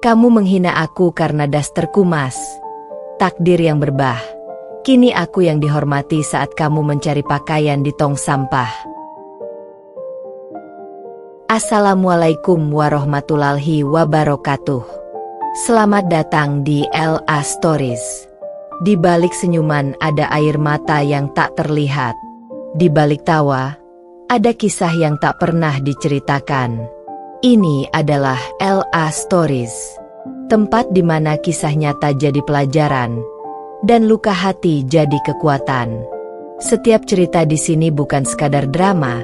Kamu menghina aku karena dasterku, Mas. Takdir yang berubah. Kini aku yang dihormati saat kamu mencari pakaian di tong sampah. Assalamualaikum warahmatullahi wabarakatuh. Selamat datang di LA Stories. Di balik senyuman ada air mata yang tak terlihat. Di balik tawa, ada kisah yang tak pernah diceritakan. Ini adalah LA Stories. Tempat di mana kisah nyata jadi pelajaran dan luka hati jadi kekuatan. Setiap cerita di sini bukan sekadar drama,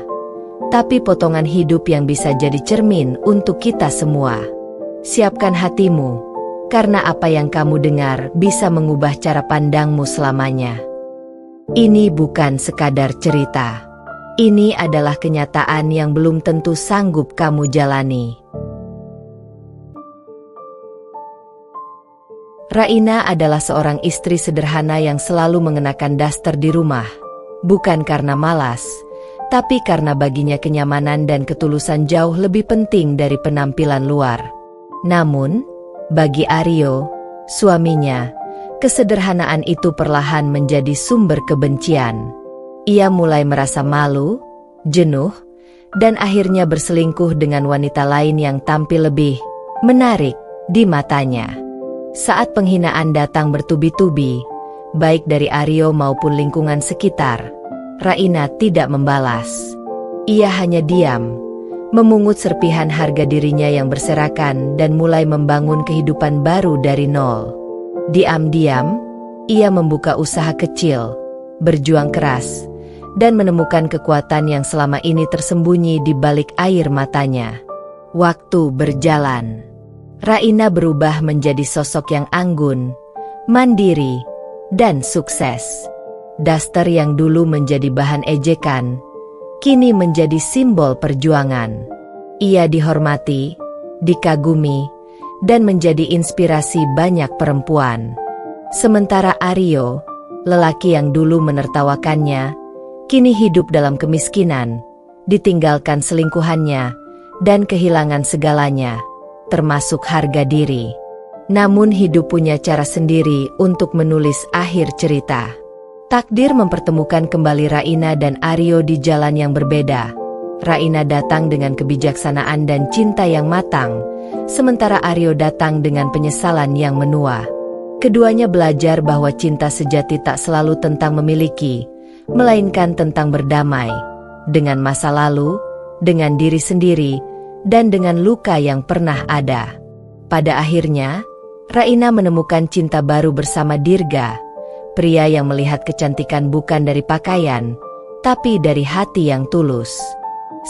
tapi potongan hidup yang bisa jadi cermin untuk kita semua. Siapkan hatimu, karena apa yang kamu dengar bisa mengubah cara pandangmu selamanya. Ini bukan sekadar cerita. Ini adalah kenyataan yang belum tentu sanggup kamu jalani. Raina adalah seorang istri sederhana yang selalu mengenakan daster di rumah. Bukan karena malas, tapi karena baginya kenyamanan dan ketulusan jauh lebih penting dari penampilan luar. Namun, bagi Aryo, suaminya, kesederhanaan itu perlahan menjadi sumber kebencian. Ia mulai merasa malu, jenuh, dan akhirnya berselingkuh dengan wanita lain yang tampil lebih menarik di matanya. Saat penghinaan datang bertubi-tubi, baik dari Aryo maupun lingkungan sekitar, Raina tidak membalas. Ia hanya diam, memungut serpihan harga dirinya yang berserakan dan mulai membangun kehidupan baru dari nol. Diam-diam, ia membuka usaha kecil, berjuang keras, dan menemukan kekuatan yang selama ini tersembunyi di balik air matanya. Waktu berjalan. Raina berubah menjadi sosok yang anggun, mandiri, dan sukses. Daster yang dulu menjadi bahan ejekan, kini menjadi simbol perjuangan. Ia dihormati, dikagumi, dan menjadi inspirasi banyak perempuan. Sementara Aryo, lelaki yang dulu menertawakannya, kini hidup dalam kemiskinan, ditinggalkan selingkuhannya, dan kehilangan segalanya, termasuk harga diri. Namun hidup punya cara sendiri untuk menulis akhir cerita. Takdir mempertemukan kembali Raina dan Aryo di jalan yang berbeda. Raina datang dengan kebijaksanaan dan cinta yang matang, sementara Aryo datang dengan penyesalan yang menua. Keduanya belajar bahwa cinta sejati tak selalu tentang memiliki, melainkan tentang berdamai dengan masa lalu, dengan diri sendiri, dan dengan luka yang pernah ada. Pada akhirnya, Raina menemukan cinta baru bersama Dirga, pria yang melihat kecantikan bukan dari pakaian, tapi dari hati yang tulus.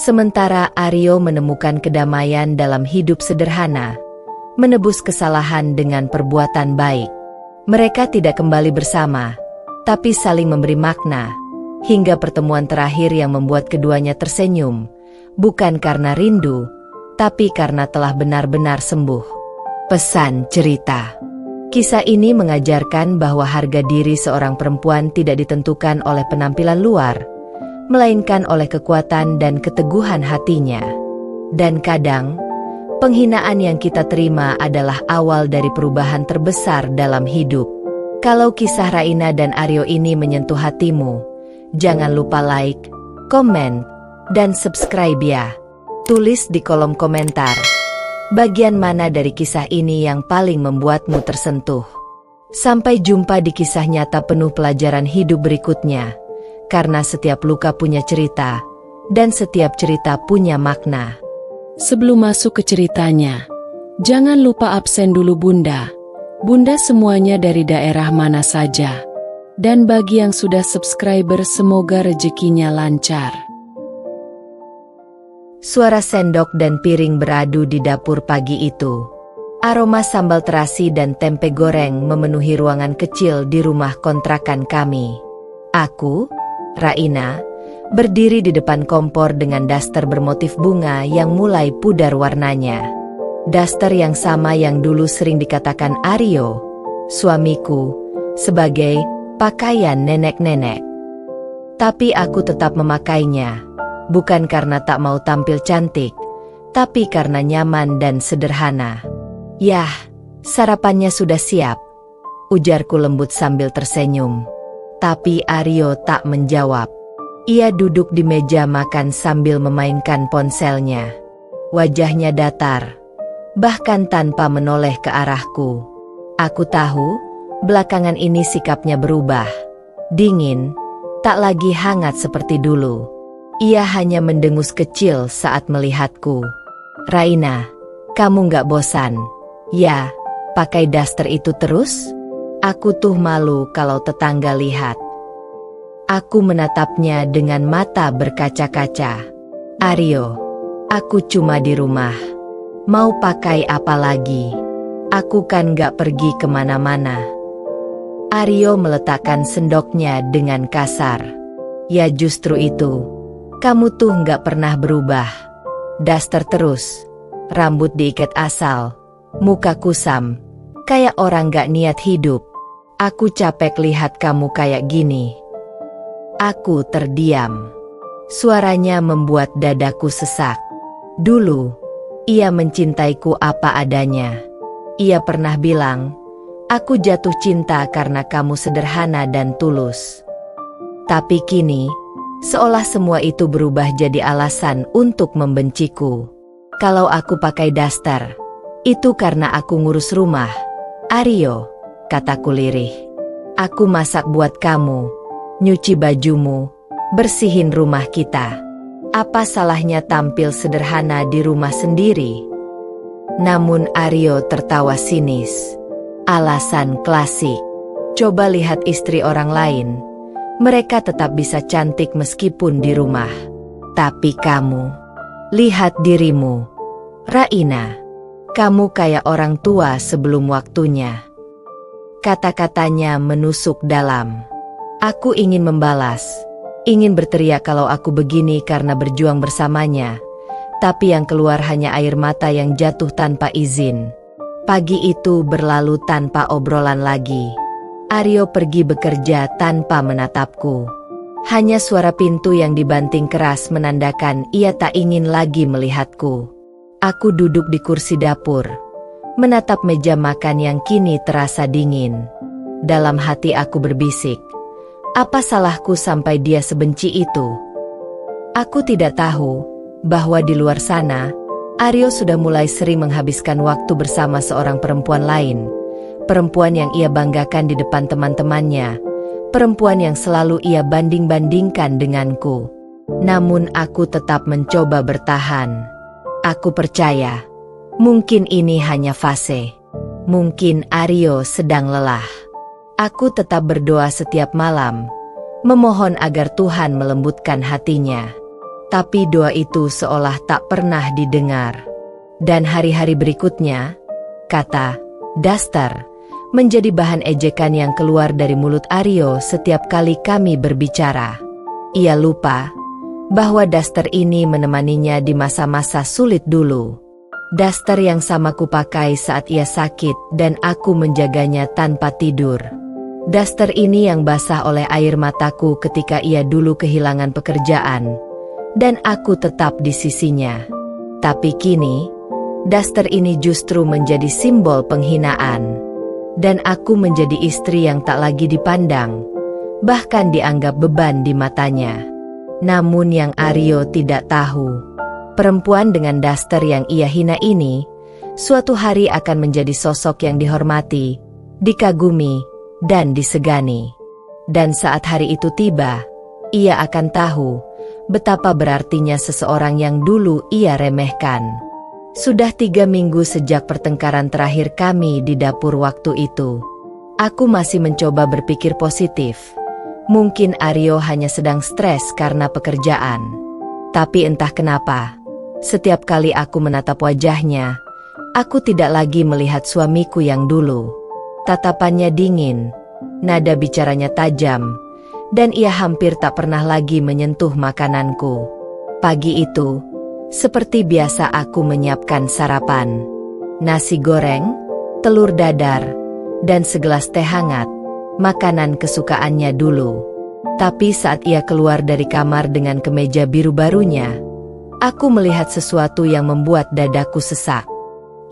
Sementara Aryo menemukan kedamaian dalam hidup sederhana, menebus kesalahan dengan perbuatan baik. Mereka tidak kembali bersama, tapi saling memberi makna, hingga pertemuan terakhir yang membuat keduanya tersenyum, bukan karena rindu, tapi karena telah benar-benar sembuh. Pesan cerita. Kisah ini mengajarkan bahwa harga diri seorang perempuan tidak ditentukan oleh penampilan luar, melainkan oleh kekuatan dan keteguhan hatinya. Dan kadang, penghinaan yang kita terima adalah awal dari perubahan terbesar dalam hidup. Kalau kisah Raina dan Aryo ini menyentuh hatimu, jangan lupa like, komen, dan subscribe ya. Tulis di kolom komentar, bagian mana dari kisah ini yang paling membuatmu tersentuh. Sampai jumpa di kisah nyata penuh pelajaran hidup berikutnya, karena setiap luka punya cerita, dan setiap cerita punya makna. Sebelum masuk ke ceritanya, jangan lupa absen dulu Bunda. Bunda semuanya dari daerah mana saja. Dan bagi yang sudah subscriber semoga rezekinya lancar. Suara sendok dan piring beradu di dapur pagi itu. Aroma sambal terasi dan tempe goreng memenuhi ruangan kecil di rumah kontrakan kami. Aku, Raina, berdiri di depan kompor dengan daster bermotif bunga yang mulai pudar warnanya. Daster yang sama yang dulu sering dikatakan Aryo, suamiku, sebagai pakaian nenek-nenek. Tapi aku tetap memakainya. Bukan karena tak mau tampil cantik, tapi karena nyaman dan sederhana. Yah, sarapannya sudah siap, ujarku lembut sambil tersenyum. Tapi Aryo tak menjawab. Ia duduk di meja makan sambil memainkan ponselnya. Wajahnya datar, bahkan tanpa menoleh ke arahku. Aku tahu, belakangan ini sikapnya berubah. Dingin, tak lagi hangat seperti dulu. Ia hanya mendengus kecil saat melihatku. Raina, kamu gak bosan? Ya, pakai daster itu terus? Aku tuh malu kalau tetangga lihat. Aku menatapnya dengan mata berkaca-kaca. Aryo, aku cuma di rumah. Mau pakai apa lagi? Aku kan gak pergi kemana-mana. Aryo meletakkan sendoknya dengan kasar. Ya justru itu. Kamu tuh gak pernah berubah. Daster terus. Rambut diikat asal. Muka kusam. Kayak orang gak niat hidup. Aku capek lihat kamu kayak gini. Aku terdiam. Suaranya membuat dadaku sesak. Dulu, ia mencintaiku apa adanya. Ia pernah bilang, aku jatuh cinta karena kamu sederhana dan tulus. Tapi kini, seolah semua itu berubah jadi alasan untuk membenciku. Kalau aku pakai daster, itu karena aku ngurus rumah. Aryo, kataku lirih. Aku masak buat kamu, nyuci bajumu, bersihin rumah kita. Apa salahnya tampil sederhana di rumah sendiri? Namun Aryo tertawa sinis. Alasan klasik. Coba lihat istri orang lain. Mereka tetap bisa cantik meskipun di rumah. Tapi kamu, lihat dirimu. Raina, kamu kayak orang tua sebelum waktunya. Kata-katanya menusuk dalam. Aku ingin membalas. Ingin berteriak kalau aku begini karena berjuang bersamanya. Tapi yang keluar hanya air mata yang jatuh tanpa izin. Pagi itu berlalu tanpa obrolan lagi. Aryo pergi bekerja tanpa menatapku. Hanya suara pintu yang dibanting keras menandakan ia tak ingin lagi melihatku. Aku duduk di kursi dapur, menatap meja makan yang kini terasa dingin. Dalam hati aku berbisik, apa salahku sampai dia sebenci itu? Aku tidak tahu bahwa di luar sana, Aryo sudah mulai sering menghabiskan waktu bersama seorang perempuan lain. Perempuan yang ia banggakan di depan teman-temannya. Perempuan yang selalu ia banding-bandingkan denganku. Namun aku tetap mencoba bertahan. Aku percaya, mungkin ini hanya fase. Mungkin Aryo sedang lelah. Aku tetap berdoa setiap malam, memohon agar Tuhan melembutkan hatinya. Tapi doa itu seolah tak pernah didengar. Dan hari-hari berikutnya, kata daster menjadi bahan ejekan yang keluar dari mulut Aryo setiap kali kami berbicara. Ia lupa bahwa daster ini menemaninya di masa-masa sulit dulu. Daster yang sama kupakai saat ia sakit dan aku menjaganya tanpa tidur. Daster ini yang basah oleh air mataku ketika ia dulu kehilangan pekerjaan. Dan aku tetap di sisinya. Tapi kini, daster ini justru menjadi simbol penghinaan. Dan aku menjadi istri yang tak lagi dipandang, bahkan dianggap beban di matanya. Namun yang Aryo tidak tahu, perempuan dengan daster yang ia hina ini, suatu hari akan menjadi sosok yang dihormati, dikagumi, dan disegani. Dan saat hari itu tiba, ia akan tahu betapa berartinya seseorang yang dulu ia remehkan. Sudah 3 minggu sejak pertengkaran terakhir kami di dapur waktu itu. Aku masih mencoba berpikir positif. Mungkin Aryo hanya sedang stres karena pekerjaan. Tapi entah kenapa, setiap kali aku menatap wajahnya, aku tidak lagi melihat suamiku yang dulu. Tatapannya dingin, nada bicaranya tajam, dan ia hampir tak pernah lagi menyentuh makananku. Pagi itu, seperti biasa aku menyiapkan sarapan. Nasi goreng, telur dadar, dan segelas teh hangat, makanan kesukaannya dulu. Tapi saat ia keluar dari kamar dengan kemeja biru barunya, aku melihat sesuatu yang membuat dadaku sesak.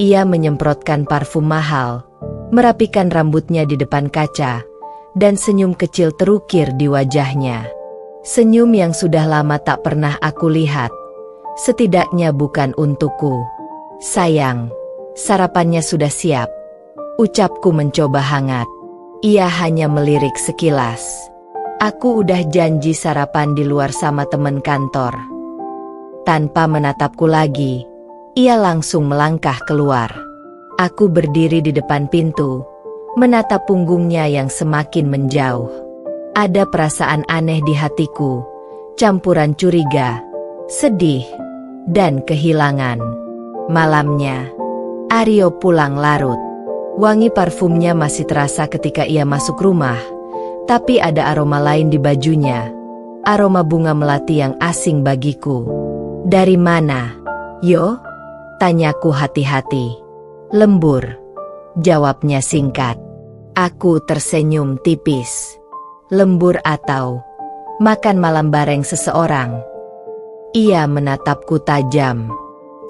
Ia menyemprotkan parfum mahal, merapikan rambutnya di depan kaca, dan senyum kecil terukir di wajahnya. Senyum yang sudah lama tak pernah aku lihat. Setidaknya bukan untukku. Sayang, sarapannya sudah siap. Ucapku mencoba hangat. Ia hanya melirik sekilas. Aku udah janji sarapan di luar sama teman kantor. Tanpa menatapku lagi, ia langsung melangkah keluar. Aku berdiri di depan pintu, menatap punggungnya yang semakin menjauh. Ada perasaan aneh di hatiku, campuran curiga, sedih, dan kehilangan. Malamnya, Aryo pulang larut. Wangi parfumnya masih terasa ketika ia masuk rumah, tapi ada aroma lain di bajunya. Aroma bunga melati yang asing bagiku. Dari mana? Yo? Tanyaku hati-hati. Lembur. Jawabnya singkat. Aku tersenyum tipis. Lembur atau makan malam bareng seseorang? Ia menatapku tajam.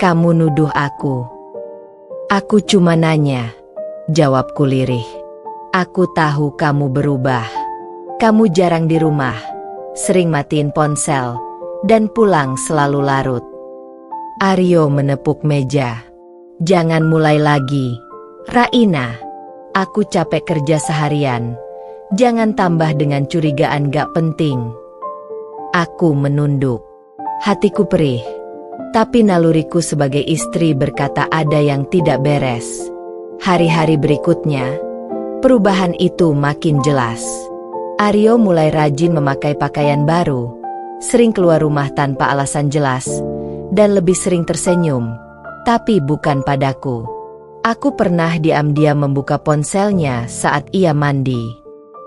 Kamu nuduh aku. Aku cuma nanya. Jawabku lirih. Aku tahu kamu berubah. Kamu jarang di rumah, sering matiin ponsel, dan pulang selalu larut. Aryo menepuk meja. Jangan mulai lagi, Raina. Aku capek kerja seharian. Jangan tambah dengan curigaan gak penting. Aku menunduk. Hatiku perih. Tapi naluriku sebagai istri berkata ada yang tidak beres. Hari-hari berikutnya, perubahan itu makin jelas. Aryo mulai rajin memakai pakaian baru, sering keluar rumah tanpa alasan jelas, dan lebih sering tersenyum, tapi bukan padaku. Aku pernah diam-diam membuka ponselnya saat ia mandi.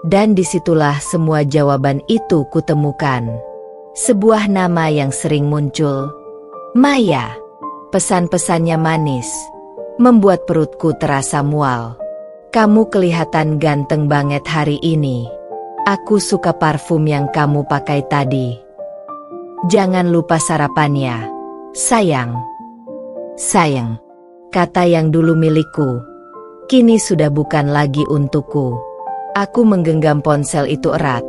Dan disitulah semua jawaban itu kutemukan. Sebuah nama yang sering muncul. Maya. Pesan-pesannya manis, membuat perutku terasa mual. Kamu kelihatan ganteng banget hari ini. Aku suka parfum yang kamu pakai tadi. Jangan lupa sarapannya, sayang. Sayang, kata yang dulu milikku, kini sudah bukan lagi untukku. Aku menggenggam ponsel itu erat.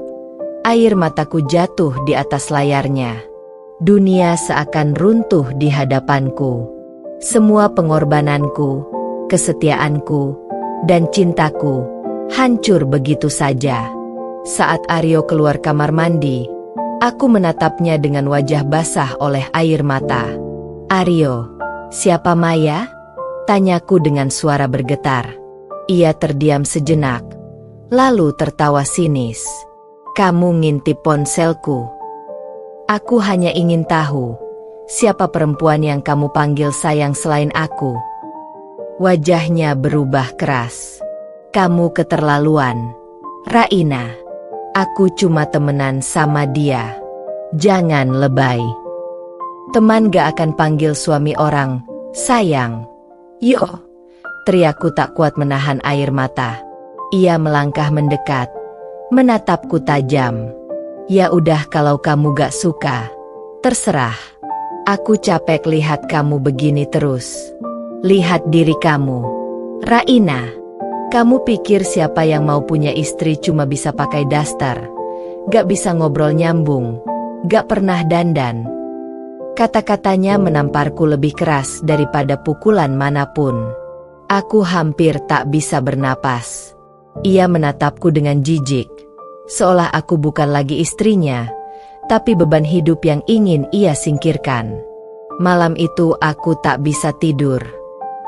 Air mataku jatuh di atas layarnya. Dunia seakan runtuh di hadapanku. Semua pengorbananku, kesetiaanku, dan cintaku hancur begitu saja. Saat Aryo keluar kamar mandi, aku menatapnya dengan wajah basah oleh air mata. Aryo, siapa Maya? Tanyaku dengan suara bergetar. Ia terdiam sejenak, lalu tertawa sinis. Kamu ngintip ponselku. Aku hanya ingin tahu, siapa perempuan yang kamu panggil sayang selain aku? Wajahnya berubah keras. Kamu keterlaluan, Raina. Aku cuma temenan sama dia. Jangan lebay. Teman gak akan panggil suami orang sayang. Yo, teriakku tak kuat menahan air mata. Ia melangkah mendekat, menatapku tajam. Ya udah kalau kamu gak suka, terserah. Aku capek lihat kamu begini terus. Lihat diri kamu, Raina. Kamu pikir siapa yang mau punya istri cuma bisa pakai daster, gak bisa ngobrol nyambung, gak pernah dandan. Kata-katanya menamparku lebih keras daripada pukulan manapun. Aku hampir tak bisa bernapas. Ia menatapku dengan jijik, seolah aku bukan lagi istrinya, tapi beban hidup yang ingin ia singkirkan. Malam itu aku tak bisa tidur.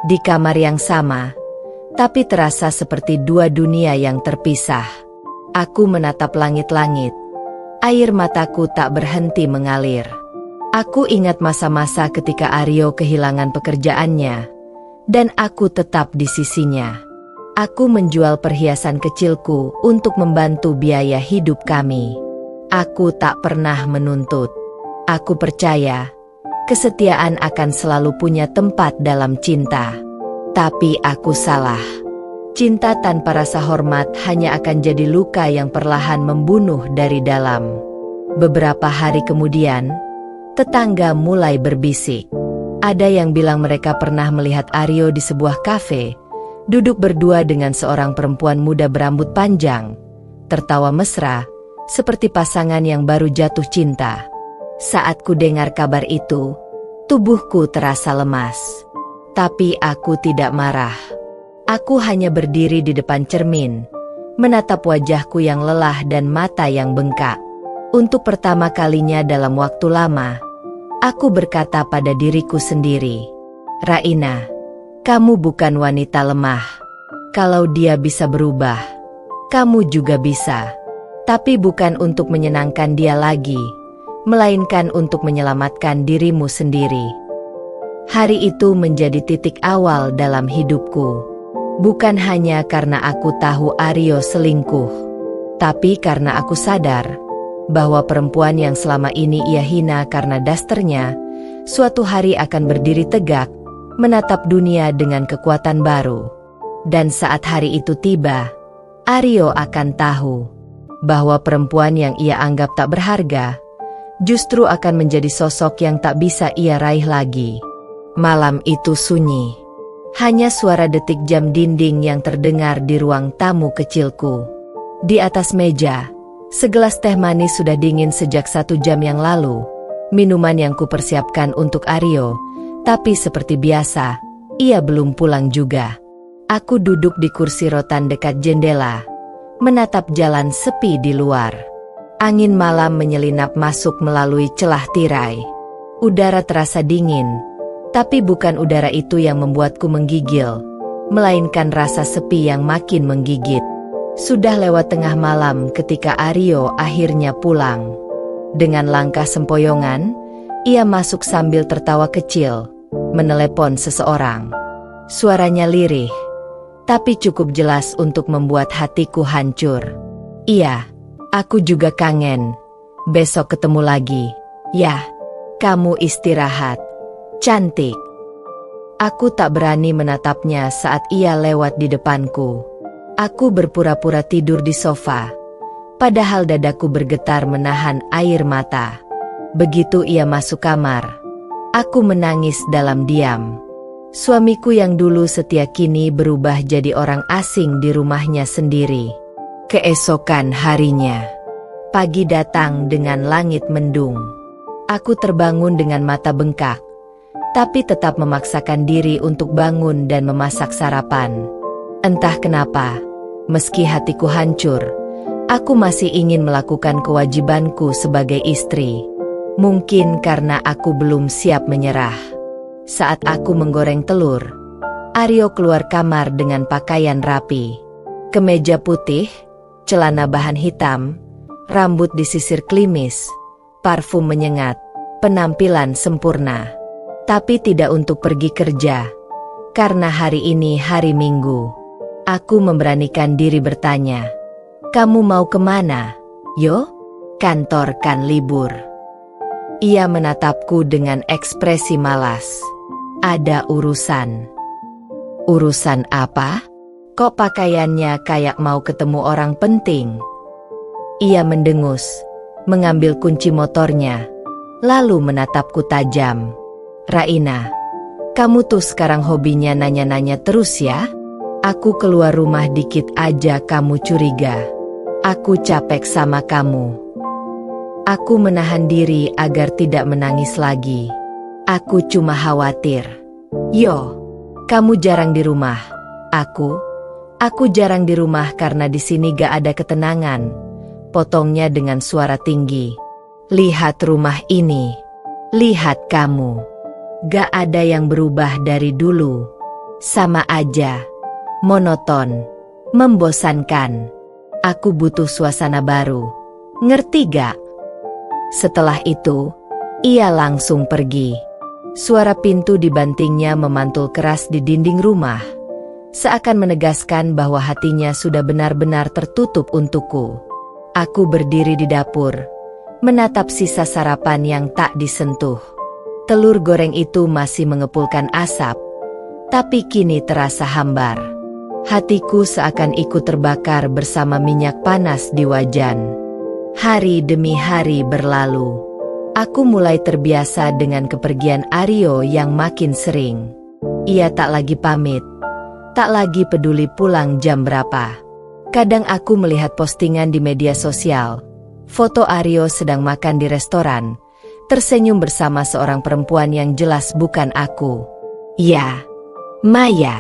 Di kamar yang sama, tapi terasa seperti dua dunia yang terpisah. Aku menatap langit-langit. Air mataku tak berhenti mengalir. Aku ingat masa-masa ketika Aryo kehilangan pekerjaannya, dan aku tetap di sisinya. Aku menjual perhiasan kecilku untuk membantu biaya hidup kami. Aku tak pernah menuntut. Aku percaya, kesetiaan akan selalu punya tempat dalam cinta. Tapi aku salah. Cinta tanpa rasa hormat hanya akan jadi luka yang perlahan membunuh dari dalam. Beberapa hari kemudian, tetangga mulai berbisik. Ada yang bilang mereka pernah melihat Aryo di sebuah kafe, duduk berdua dengan seorang perempuan muda berambut panjang, tertawa mesra, seperti pasangan yang baru jatuh cinta. Saat ku dengar kabar itu, tubuhku terasa lemas. Tapi aku tidak marah. Aku hanya berdiri di depan cermin, menatap wajahku yang lelah dan mata yang bengkak. Untuk pertama kalinya dalam waktu lama, aku berkata pada diriku sendiri, "Raina, kamu bukan wanita lemah. Kalau dia bisa berubah, kamu juga bisa. Tapi bukan untuk menyenangkan dia lagi, melainkan untuk menyelamatkan dirimu sendiri." Hari itu menjadi titik awal dalam hidupku. Bukan hanya karena aku tahu Aryo selingkuh, tapi karena aku sadar bahwa perempuan yang selama ini ia hina karena dasternya, suatu hari akan berdiri tegak, menatap dunia dengan kekuatan baru. Dan saat hari itu tiba, Aryo akan tahu bahwa perempuan yang ia anggap tak berharga, justru akan menjadi sosok yang tak bisa ia raih lagi. Malam itu sunyi. Hanya suara detik jam dinding yang terdengar di ruang tamu kecilku. Di atas meja, segelas teh manis sudah dingin sejak 1 jam yang lalu. Minuman yang kupersiapkan untuk Aryo, tapi seperti biasa, ia belum pulang juga. Aku duduk di kursi rotan dekat jendela, menatap jalan sepi di luar. Angin malam menyelinap masuk melalui celah tirai. Udara terasa dingin, tapi bukan udara itu yang membuatku menggigil, melainkan rasa sepi yang makin menggigit. Sudah lewat tengah malam ketika Aryo akhirnya pulang. Dengan langkah sempoyongan, ia masuk sambil tertawa kecil, menelepon seseorang. Suaranya lirih, tapi cukup jelas untuk membuat hatiku hancur. "Iya, aku juga kangen. Besok ketemu lagi. Ya, kamu istirahat. Cantik." Aku tak berani menatapnya saat ia lewat di depanku. Aku berpura-pura tidur di sofa, padahal dadaku bergetar menahan air mata. Begitu ia masuk kamar, aku menangis dalam diam. Suamiku yang dulu setia kini berubah jadi orang asing di rumahnya sendiri. Keesokan harinya, pagi datang dengan langit mendung. Aku terbangun dengan mata bengkak, tapi tetap memaksakan diri untuk bangun dan memasak sarapan. Entah kenapa, meski hatiku hancur, aku masih ingin melakukan kewajibanku sebagai istri. Mungkin karena aku belum siap menyerah. Saat aku menggoreng telur, Aryo keluar kamar dengan pakaian rapi. Kemeja putih, celana bahan hitam, rambut disisir klimis, parfum menyengat, penampilan sempurna. Tapi tidak untuk pergi kerja, karena hari ini hari Minggu. Aku memberanikan diri bertanya, "Kamu mau kemana?" "Yo, kantor kan libur." Ia menatapku dengan ekspresi malas. "Ada urusan." "Urusan apa? Kok pakaiannya kayak mau ketemu orang penting?" Ia mendengus, mengambil kunci motornya, lalu menatapku tajam. "Raina, kamu tuh sekarang hobinya nanya-nanya terus ya? Aku keluar rumah dikit aja kamu curiga. Aku capek sama kamu." Aku menahan diri agar tidak menangis lagi. Aku cuma khawatir. "Yo, kamu jarang di rumah." Aku jarang di rumah karena di sini gak ada ketenangan," potongnya dengan suara tinggi. "Lihat rumah ini. Lihat kamu. Gak ada yang berubah dari dulu. Sama aja. Monoton. Membosankan. Aku butuh suasana baru. Ngerti gak?" Setelah itu, ia langsung pergi. Suara pintu dibantingnya memantul keras di dinding rumah, seakan menegaskan bahwa hatinya sudah benar-benar tertutup untukku. Aku berdiri di dapur, menatap sisa sarapan yang tak disentuh. Telur goreng itu masih mengepulkan asap, tapi kini terasa hambar. Hatiku seakan ikut terbakar bersama minyak panas di wajan. Hari demi hari berlalu. Aku mulai terbiasa dengan kepergian Aryo yang makin sering. Ia tak lagi pamit, tak lagi peduli pulang jam berapa. Kadang aku melihat postingan di media sosial, foto Aryo sedang makan di restoran, tersenyum bersama seorang perempuan yang jelas bukan aku. Ya, Maya.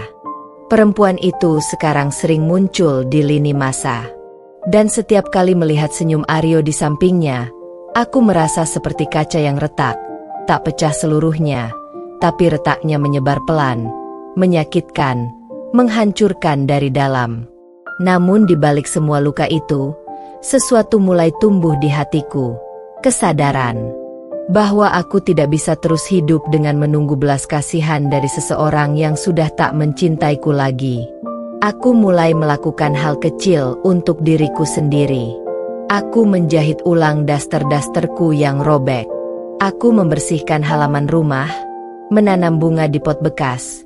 Perempuan itu sekarang sering muncul di lini masa. Dan setiap kali melihat senyum Aryo di sampingnya, aku merasa seperti kaca yang retak, tak pecah seluruhnya, tapi retaknya menyebar pelan, menyakitkan, menghancurkan dari dalam. Namun di balik semua luka itu, sesuatu mulai tumbuh di hatiku, kesadaran bahwa aku tidak bisa terus hidup dengan menunggu belas kasihan dari seseorang yang sudah tak mencintaiku lagi. Aku mulai melakukan hal kecil untuk diriku sendiri. Aku menjahit ulang daster-dasterku yang robek. Aku membersihkan halaman rumah, menanam bunga di pot bekas,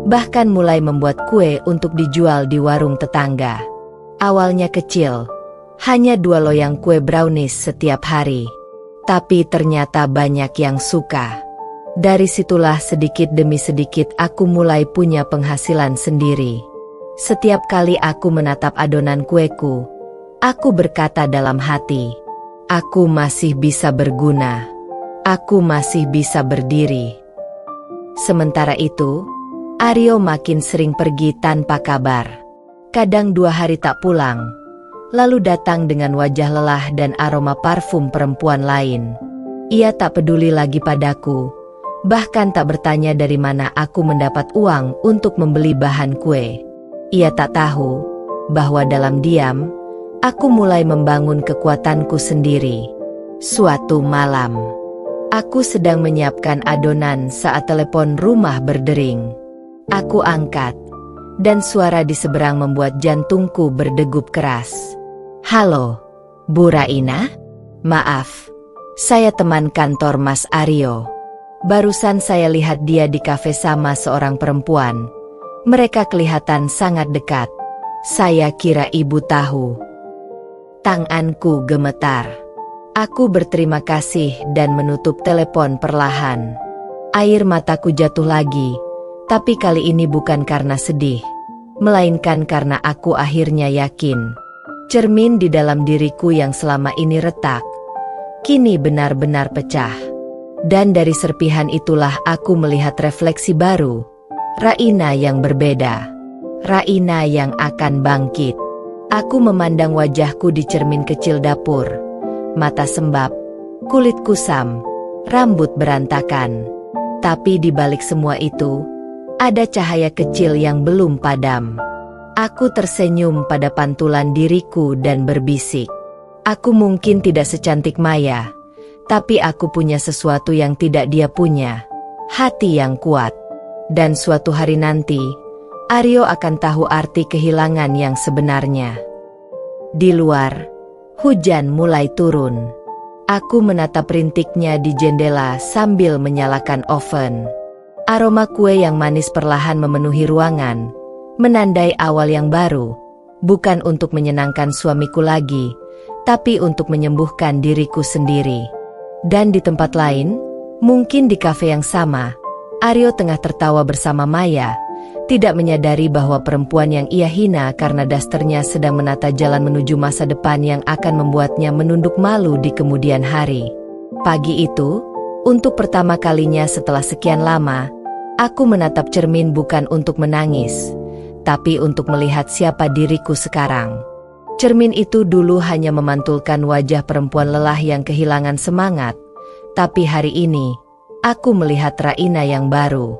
bahkan mulai membuat kue untuk dijual di warung tetangga. Awalnya kecil, hanya 2 loyang kue brownies setiap hari. Tapi ternyata banyak yang suka. Dari situlah sedikit demi sedikit aku mulai punya penghasilan sendiri. Setiap kali aku menatap adonan kueku, aku berkata dalam hati, aku masih bisa berguna. Aku masih bisa berdiri. Sementara itu, Aryo makin sering pergi tanpa kabar. Kadang 2 hari tak pulang, lalu datang dengan wajah lelah dan aroma parfum perempuan lain. Ia tak peduli lagi padaku, bahkan tak bertanya dari mana aku mendapat uang untuk membeli bahan kue. Ia tak tahu bahwa dalam diam, aku mulai membangun kekuatanku sendiri. Suatu malam, aku sedang menyiapkan adonan saat telepon rumah berdering. Aku angkat, dan suara di seberang membuat jantungku berdegup keras. Halo, Bu Raina? Maaf, saya teman kantor Mas Aryo. Barusan saya lihat dia di kafe sama seorang perempuan. Mereka kelihatan sangat dekat. Saya kira ibu tahu. Tanganku gemetar. Aku berterima kasih dan menutup telepon perlahan. Air mataku jatuh lagi, tapi kali ini bukan karena sedih, melainkan karena aku akhirnya yakin. Cermin di dalam diriku yang selama ini retak, kini benar-benar pecah. Dan dari serpihan itulah aku melihat refleksi baru. Raina yang berbeda. Raina yang akan bangkit. Aku memandang wajahku di cermin kecil dapur. Mata sembab, kulit kusam, rambut berantakan. Tapi di balik semua itu, ada cahaya kecil yang belum padam. Aku tersenyum pada pantulan diriku dan berbisik. Aku mungkin tidak secantik Maya, tapi aku punya sesuatu yang tidak dia punya. Hati yang kuat. Dan suatu hari nanti, Aryo akan tahu arti kehilangan yang sebenarnya. Di luar, hujan mulai turun. Aku menatap rintiknya di jendela sambil menyalakan oven. Aroma kue yang manis perlahan memenuhi ruangan, menandai awal yang baru, bukan untuk menyenangkan suamiku lagi, tapi untuk menyembuhkan diriku sendiri. Dan di tempat lain, mungkin di kafe yang sama, Aryo tengah tertawa bersama Maya, tidak menyadari bahwa perempuan yang ia hina karena dasternya sedang menata jalan menuju masa depan yang akan membuatnya menunduk malu di kemudian hari. Pagi itu, untuk pertama kalinya setelah sekian lama, aku menatap cermin bukan untuk menangis, tapi untuk melihat siapa diriku sekarang. Cermin itu dulu hanya memantulkan wajah perempuan lelah yang kehilangan semangat, tapi hari ini, aku melihat Raina yang baru.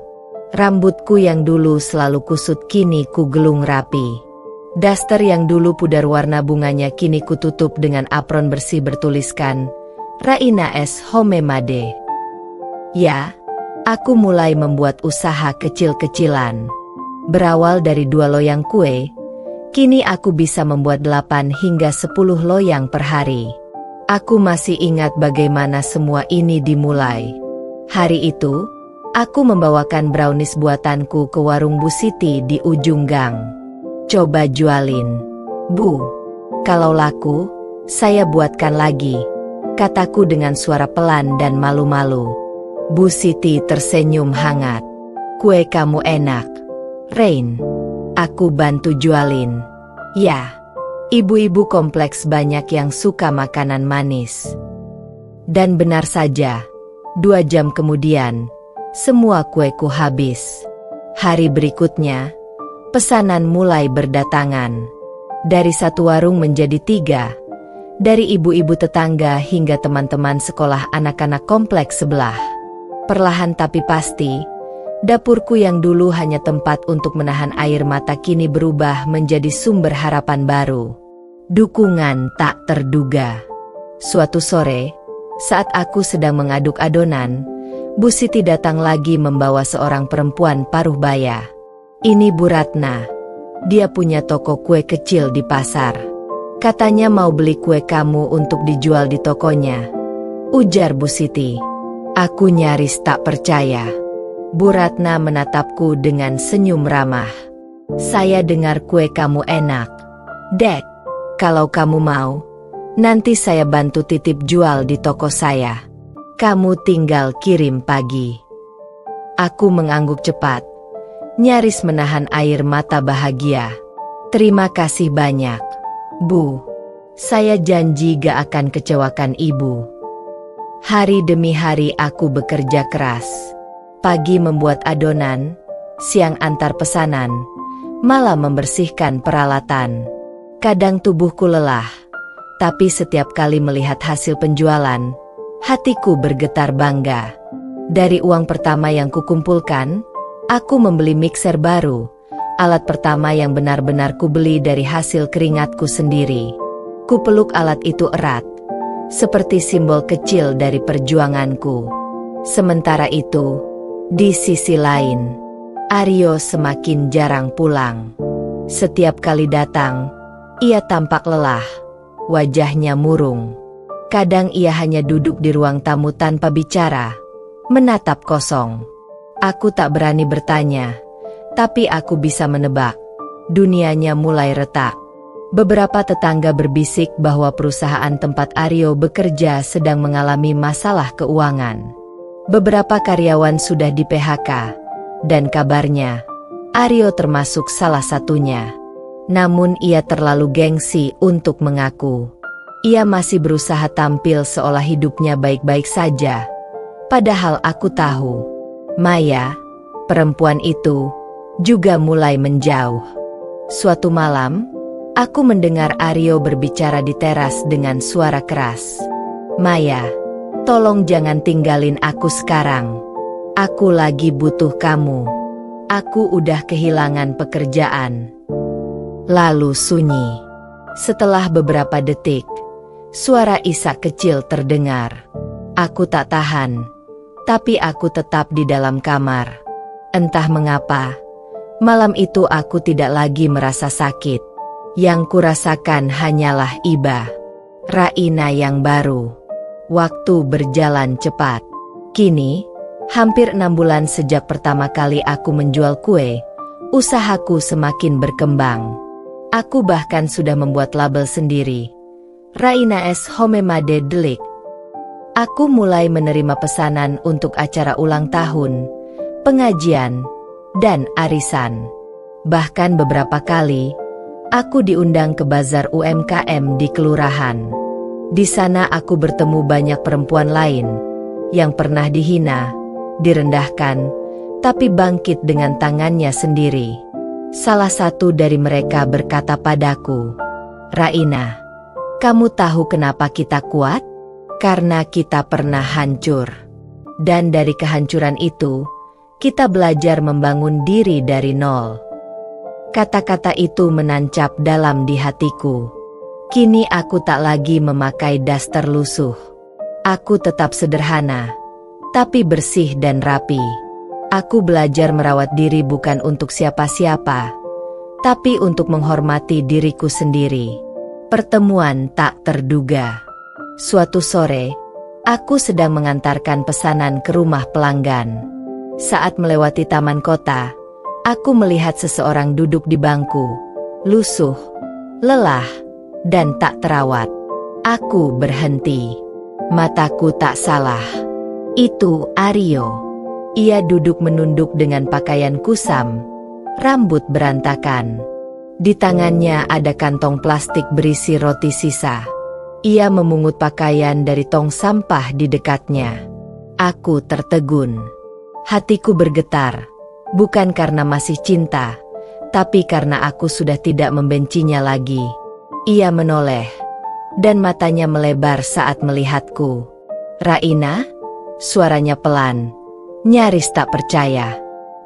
Rambutku yang dulu selalu kusut kini kugelung rapi. Daster yang dulu pudar warna bunganya kini kututup dengan apron bersih bertuliskan, Raina S. Homemade. Ya, aku mulai membuat usaha kecil-kecilan. Berawal dari 2 loyang kue, kini aku bisa membuat 8 hingga 10 loyang per hari. Aku masih ingat bagaimana semua ini dimulai. Hari itu, aku membawakan brownies buatanku ke warung Bu Siti di ujung gang. Coba jualin, Bu. Kalau laku, saya buatkan lagi. kataku dengan suara pelan dan malu-malu. Bu Siti tersenyum hangat. Kue kamu enak, Rain. Aku bantu jualin. Ya, ibu-ibu kompleks banyak yang suka makanan manis. Dan benar saja, 2 jam kemudian, semua kueku habis. Hari berikutnya, pesanan mulai berdatangan. Dari 1 warung menjadi 3. Dari ibu-ibu tetangga hingga teman-teman sekolah anak-anak kompleks sebelah. Perlahan tapi pasti, dapurku yang dulu hanya tempat untuk menahan air mata kini berubah menjadi sumber harapan baru. Dukungan tak terduga. Suatu sore, saat aku sedang mengaduk adonan, Bu Siti datang lagi membawa seorang perempuan paruh baya. Ini Bu Ratna. Dia punya toko kue kecil di pasar. Katanya mau beli kue kamu untuk dijual di tokonya, ujar Bu Siti. Aku nyaris tak percaya. Bu Ratna menatapku dengan senyum ramah. Saya dengar kue kamu enak, Dek. Kalau kamu mau, nanti saya bantu titip jual di toko saya. Kamu tinggal kirim pagi. Aku mengangguk cepat, nyaris menahan air mata bahagia. Terima kasih banyak, Bu. Saya janji gak akan kecewakan Ibu. Hari demi hari aku bekerja keras. Pagi membuat adonan, siang antar pesanan, malam membersihkan peralatan. Kadang tubuhku lelah, tapi setiap kali melihat hasil penjualan, hatiku bergetar bangga. Dari uang pertama yang kukumpulkan, aku membeli mixer baru, alat pertama yang benar-benar kubeli dari hasil keringatku sendiri. Kupeluk alat itu erat, seperti simbol kecil dari perjuanganku. Sementara itu, di sisi lain, Aryo semakin jarang pulang. Setiap kali datang, ia tampak lelah, wajahnya murung. Kadang ia hanya duduk di ruang tamu tanpa bicara, menatap kosong. Aku tak berani bertanya, tapi aku bisa menebak. Dunianya mulai retak. Beberapa tetangga berbisik bahwa perusahaan tempat Aryo bekerja sedang mengalami masalah keuangan. Beberapa karyawan sudah di-PHK, dan kabarnya, Aryo termasuk salah satunya. Namun ia terlalu gengsi untuk mengaku. Ia masih berusaha tampil seolah hidupnya baik-baik saja. Padahal aku tahu, Maya, perempuan itu, juga mulai menjauh. Suatu malam, aku mendengar Aryo berbicara di teras dengan suara keras. Maya, tolong jangan tinggalin aku sekarang. Aku lagi butuh kamu. Aku udah kehilangan pekerjaan. Lalu sunyi. Setelah beberapa detik, suara isak kecil terdengar. Aku tak tahan, tapi aku tetap di dalam kamar. Entah mengapa, malam itu aku tidak lagi merasa sakit. Yang kurasakan hanyalah iba, Raina yang baru. Waktu berjalan cepat. Kini, hampir 6 bulan sejak pertama kali aku menjual kue, usahaku semakin berkembang. Aku bahkan sudah membuat label sendiri, Raina S Homemade Delik. Aku mulai menerima pesanan untuk acara ulang tahun, pengajian, dan arisan. Bahkan beberapa kali, aku diundang ke bazar UMKM di kelurahan. Di sana aku bertemu banyak perempuan lain, yang pernah dihina, direndahkan, tapi bangkit dengan tangannya sendiri. Salah satu dari mereka berkata padaku, Raina, kamu tahu kenapa kita kuat? Karena kita pernah hancur. Dan dari kehancuran itu, kita belajar membangun diri dari nol. Kata-kata itu menancap dalam di hatiku. Kini aku tak lagi memakai daster lusuh. Aku tetap sederhana, tapi bersih dan rapi. Aku belajar merawat diri bukan untuk siapa-siapa, tapi untuk menghormati diriku sendiri. Pertemuan tak terduga. Suatu sore, aku sedang mengantarkan pesanan ke rumah pelanggan. Saat melewati taman kota, aku melihat seseorang duduk di bangku, lusuh, lelah, dan tak terawat. Aku berhenti. Mataku tak salah. Itu Aryo. Ia duduk menunduk dengan pakaian kusam, rambut berantakan. Di tangannya ada kantong plastik berisi roti sisa. Ia memungut pakaian dari tong sampah di dekatnya. Aku tertegun. Hatiku bergetar, bukan karena masih cinta, tapi karena aku sudah tidak membencinya lagi. Ia menoleh, dan matanya melebar saat melihatku. "Raina?" Suaranya pelan, nyaris tak percaya.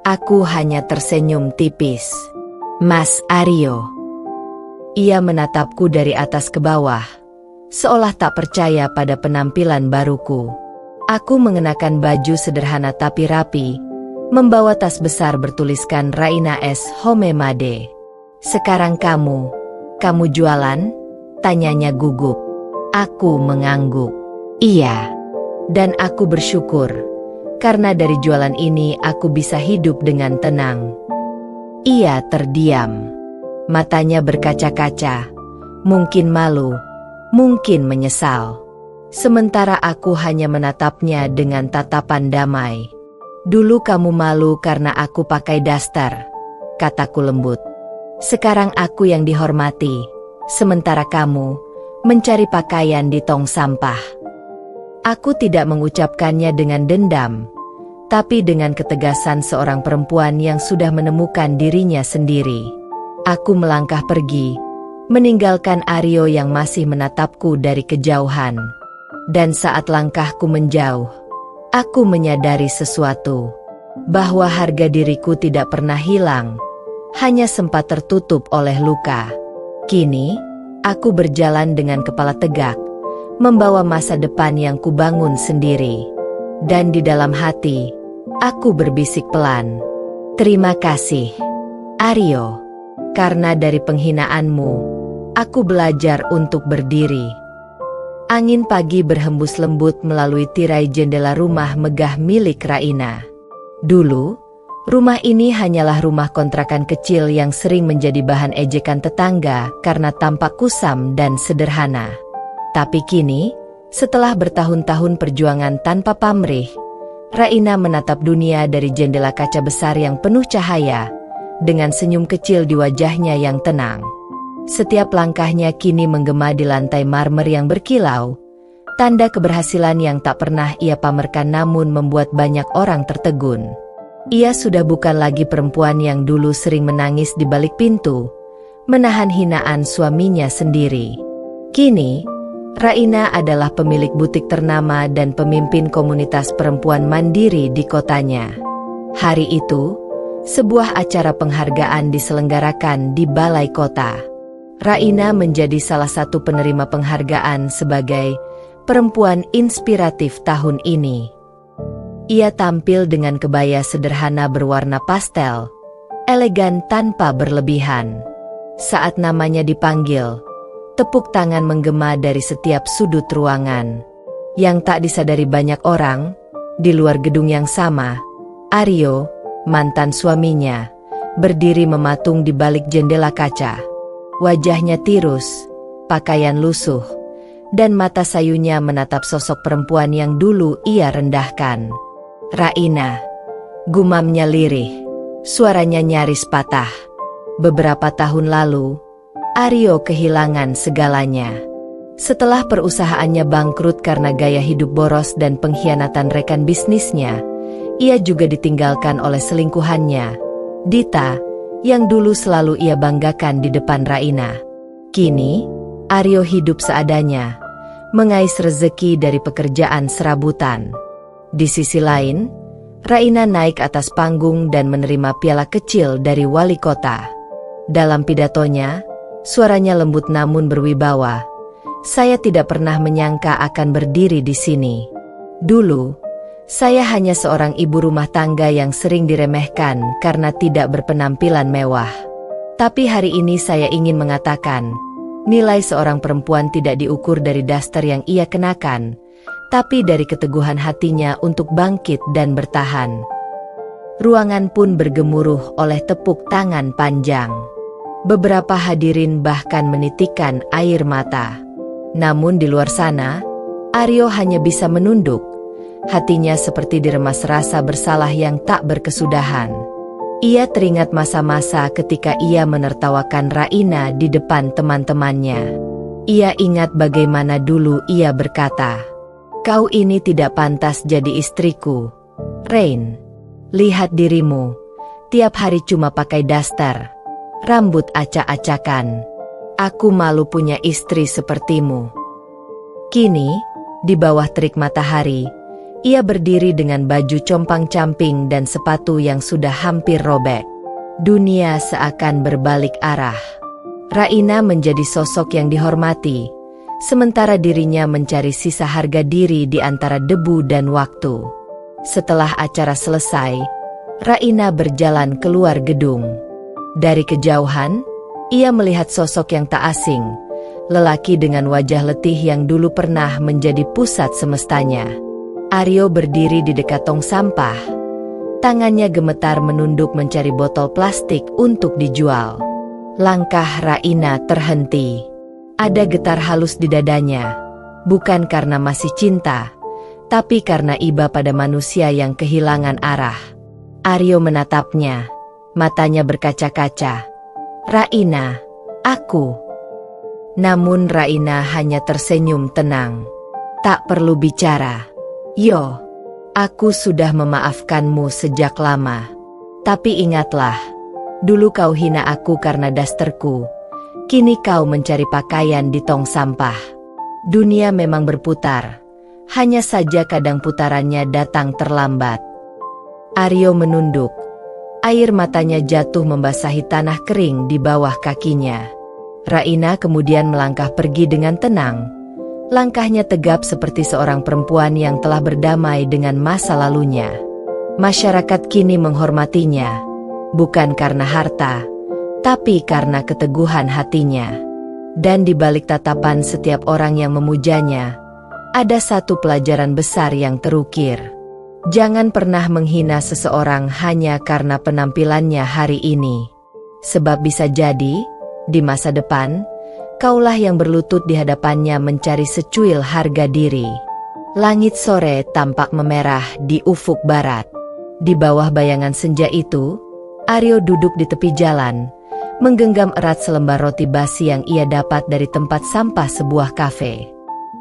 Aku hanya tersenyum tipis. "Mas Aryo." Ia menatapku dari atas ke bawah, seolah tak percaya pada penampilan baruku. Aku mengenakan baju sederhana tapi rapi, membawa tas besar bertuliskan Raina S. Homemade. "Sekarang kamu jualan?" tanyanya gugup. Aku mengangguk. "Iya." Dan aku bersyukur, karena dari jualan ini aku bisa hidup dengan tenang. Ia terdiam. Matanya berkaca-kaca, mungkin malu, mungkin menyesal. Sementara aku hanya menatapnya dengan tatapan damai. "Dulu kamu malu karena aku pakai daster," kataku lembut. "Sekarang aku yang dihormati, sementara kamu mencari pakaian di tong sampah." Aku tidak mengucapkannya dengan dendam, tapi dengan ketegasan seorang perempuan yang sudah menemukan dirinya sendiri. Aku melangkah pergi, meninggalkan Aryo yang masih menatapku dari kejauhan. Dan saat langkahku menjauh, aku menyadari sesuatu, bahwa harga diriku tidak pernah hilang, hanya sempat tertutup oleh luka. Kini, aku berjalan dengan kepala tegak, membawa masa depan yang kubangun sendiri. Dan di dalam hati, aku berbisik pelan, "Terima kasih, Aryo. Karena dari penghinaanmu, aku belajar untuk berdiri." Angin pagi berhembus lembut melalui tirai jendela rumah megah milik Raina. Dulu, rumah ini hanyalah rumah kontrakan kecil yang sering menjadi bahan ejekan tetangga karena tampak kusam dan sederhana. Tapi kini, setelah bertahun-tahun perjuangan tanpa pamrih, Raina menatap dunia dari jendela kaca besar yang penuh cahaya, dengan senyum kecil di wajahnya yang tenang. Setiap langkahnya kini menggema di lantai marmer yang berkilau, tanda keberhasilan yang tak pernah ia pamerkan namun membuat banyak orang tertegun. Ia sudah bukan lagi perempuan yang dulu sering menangis di balik pintu, menahan hinaan suaminya sendiri. Kini, Raina adalah pemilik butik ternama dan pemimpin komunitas perempuan mandiri di kotanya. Hari itu, sebuah acara penghargaan diselenggarakan di balai kota. Raina menjadi salah satu penerima penghargaan sebagai perempuan inspiratif tahun ini. Ia tampil dengan kebaya sederhana berwarna pastel, elegan tanpa berlebihan. Saat namanya dipanggil, tepuk tangan menggema dari setiap sudut ruangan. Yang tak disadari banyak orang, di luar gedung yang sama, Aryo, mantan suaminya, berdiri mematung di balik jendela kaca. Wajahnya tirus, pakaian lusuh, dan mata sayunya menatap sosok perempuan yang dulu ia rendahkan. "Raina," gumamnya lirih, suaranya nyaris patah. Beberapa tahun lalu, Aryo kehilangan segalanya. Setelah perusahaannya bangkrut karena gaya hidup boros dan pengkhianatan rekan bisnisnya, ia juga ditinggalkan oleh selingkuhannya, Dita, yang dulu selalu ia banggakan di depan Raina. Kini, Aryo hidup seadanya, mengais rezeki dari pekerjaan serabutan. Di sisi lain, Raina naik atas panggung dan menerima piala kecil dari wali kota. Dalam pidatonya, suaranya lembut namun berwibawa. "Saya tidak pernah menyangka akan berdiri di sini. Dulu, saya hanya seorang ibu rumah tangga yang sering diremehkan karena tidak berpenampilan mewah. Tapi hari ini saya ingin mengatakan, nilai seorang perempuan tidak diukur dari daster yang ia kenakan, tapi dari keteguhan hatinya untuk bangkit dan bertahan." Ruangan pun bergemuruh oleh tepuk tangan panjang. Beberapa hadirin bahkan menitikkan air mata. Namun di luar sana, Aryo hanya bisa menunduk. Hatinya seperti diremas rasa bersalah yang tak berkesudahan. Ia teringat masa-masa ketika ia menertawakan Raina di depan teman-temannya. Ia ingat bagaimana dulu ia berkata, "Kau ini tidak pantas jadi istriku. Rain, lihat dirimu, tiap hari cuma pakai daster, rambut acak-acakan. Aku malu punya istri sepertimu." Kini, di bawah terik matahari, ia berdiri dengan baju compang-camping dan sepatu yang sudah hampir robek. Dunia seakan berbalik arah. Raina menjadi sosok yang dihormati, sementara dirinya mencari sisa harga diri di antara debu dan waktu. Setelah acara selesai, Raina berjalan keluar gedung. Dari kejauhan, ia melihat sosok yang tak asing, lelaki dengan wajah letih yang dulu pernah menjadi pusat semestanya. Aryo berdiri di dekat tong sampah. Tangannya gemetar menunduk mencari botol plastik untuk dijual. Langkah Raina terhenti. Ada getar halus di dadanya. Bukan karena masih cinta, tapi karena iba pada manusia yang kehilangan arah. Aryo menatapnya. Matanya berkaca-kaca. "Raina, aku." Namun Raina hanya tersenyum tenang. "Tak perlu bicara. Yo, aku sudah memaafkanmu sejak lama. Tapi ingatlah, dulu kau hina aku karena dasterku. Kini kau mencari pakaian di tong sampah. Dunia memang berputar. Hanya saja kadang putarannya datang terlambat." Aryo menunduk. Air matanya jatuh membasahi tanah kering di bawah kakinya. Raina kemudian melangkah pergi dengan tenang. Langkahnya tegap seperti seorang perempuan yang telah berdamai dengan masa lalunya. Masyarakat kini menghormatinya, bukan karena harta, tapi karena keteguhan hatinya. Dan di balik tatapan setiap orang yang memujanya, ada satu pelajaran besar yang terukir. Jangan pernah menghina seseorang hanya karena penampilannya hari ini. Sebab bisa jadi, di masa depan, kaulah yang berlutut di hadapannya mencari secuil harga diri. Langit sore tampak memerah di ufuk barat. Di bawah bayangan senja itu, Aryo duduk di tepi jalan, menggenggam erat selembar roti basi yang ia dapat dari tempat sampah sebuah kafe.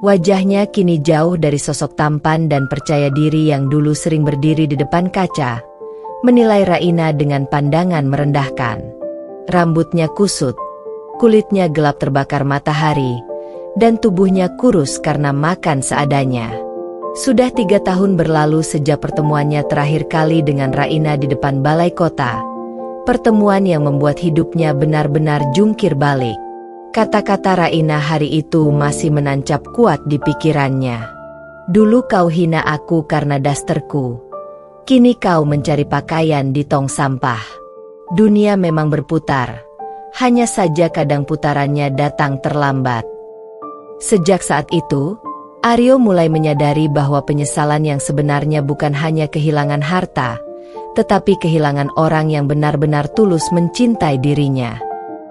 Wajahnya kini jauh dari sosok tampan dan percaya diri yang dulu sering berdiri di depan kaca, menilai Raina dengan pandangan merendahkan. Rambutnya kusut, kulitnya gelap terbakar matahari, dan tubuhnya kurus karena makan seadanya. Sudah 3 tahun berlalu sejak pertemuannya terakhir kali dengan Raina di depan balai kota. Pertemuan yang membuat hidupnya benar-benar jungkir balik. Kata-kata Raina hari itu masih menancap kuat di pikirannya. "Dulu kau hina aku karena dasterku. Kini kau mencari pakaian di tong sampah. Dunia memang berputar. Hanya saja kadang putarannya datang terlambat." Sejak saat itu, Aryo mulai menyadari bahwa penyesalan yang sebenarnya bukan hanya kehilangan harta, tetapi kehilangan orang yang benar-benar tulus mencintai dirinya.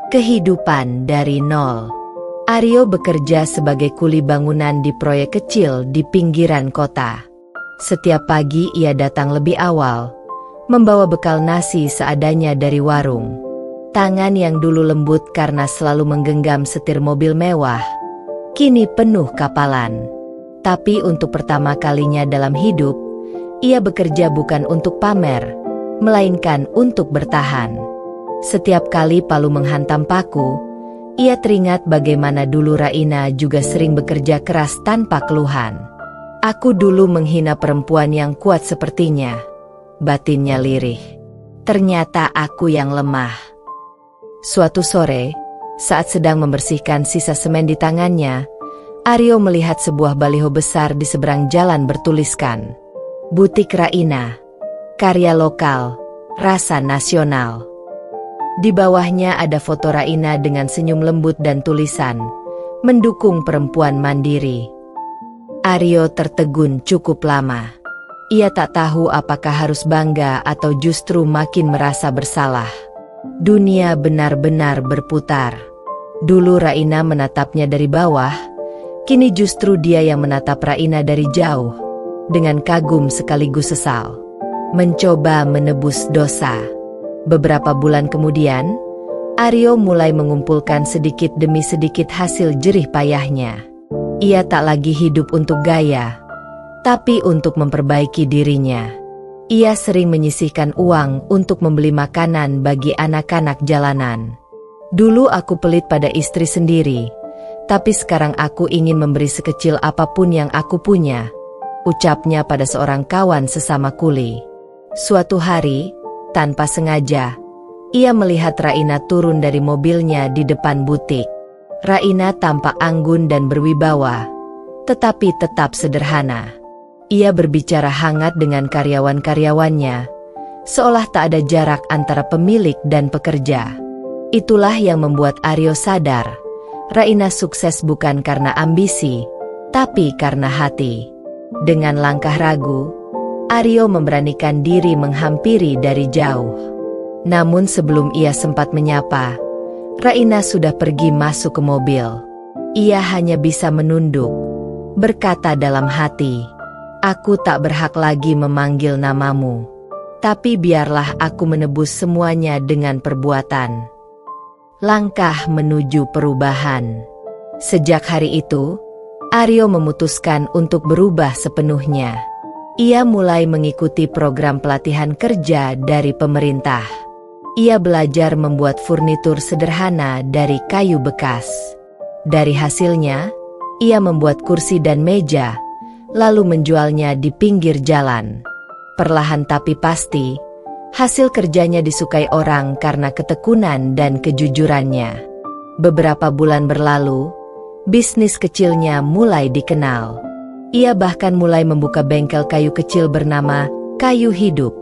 Kehidupan dari nol. Aryo bekerja sebagai kuli bangunan di proyek kecil di pinggiran kota. Setiap pagi ia datang lebih awal, membawa bekal nasi seadanya dari warung. Tangan yang dulu lembut karena selalu menggenggam setir mobil mewah, kini penuh kapalan. Tapi untuk pertama kalinya dalam hidup, ia bekerja bukan untuk pamer, melainkan untuk bertahan. Setiap kali palu menghantam paku, ia teringat bagaimana dulu Raina juga sering bekerja keras tanpa keluhan. "Aku dulu menghina perempuan yang kuat sepertinya," batinnya lirih. "Ternyata aku yang lemah." Suatu sore, saat sedang membersihkan sisa semen di tangannya, Aryo melihat sebuah baliho besar di seberang jalan bertuliskan, "Butik Raina, karya lokal, rasa nasional." Di bawahnya ada foto Raina dengan senyum lembut dan tulisan, "Mendukung perempuan mandiri." Aryo tertegun cukup lama. Ia tak tahu apakah harus bangga atau justru makin merasa bersalah. Dunia benar-benar berputar. Dulu Raina menatapnya dari bawah, Kini justru dia yang menatap Raina dari jauh, dengan kagum sekaligus sesal. Mencoba menebus dosa. Beberapa bulan kemudian, Aryo mulai mengumpulkan sedikit demi sedikit hasil jerih payahnya. Ia tak lagi hidup untuk gaya, tapi untuk memperbaiki dirinya. Ia sering menyisihkan uang untuk membeli makanan bagi anak-anak jalanan. Dulu aku pelit pada istri sendiri, tapi sekarang aku ingin memberi sekecil apapun yang aku punya, ucapnya pada seorang kawan sesama kuli. Suatu hari, tanpa sengaja, ia melihat Raina turun dari mobilnya di depan butik. Raina tampak anggun dan berwibawa, tetapi tetap sederhana. Ia berbicara hangat dengan karyawan-karyawannya, seolah tak ada jarak antara pemilik dan pekerja. Itulah yang membuat Aryo sadar, Raina sukses bukan karena ambisi, tapi karena hati. Dengan langkah ragu, Aryo memberanikan diri menghampiri dari jauh. Namun sebelum ia sempat menyapa, Raina sudah pergi masuk ke mobil. Ia hanya bisa menunduk, berkata dalam hati, "Aku tak berhak lagi memanggil namamu. Tapi biarlah aku menebus semuanya dengan perbuatan." Langkah menuju perubahan. Sejak hari itu, Aryo memutuskan untuk berubah sepenuhnya. Ia mulai mengikuti program pelatihan kerja dari pemerintah. Ia belajar membuat furnitur sederhana dari kayu bekas. Dari hasilnya, ia membuat kursi dan meja, lalu menjualnya di pinggir jalan. Perlahan tapi pasti, hasil kerjanya disukai orang karena ketekunan dan kejujurannya. Beberapa bulan berlalu, bisnis kecilnya mulai dikenal. Ia bahkan mulai membuka bengkel kayu kecil bernama Kayu Hidup,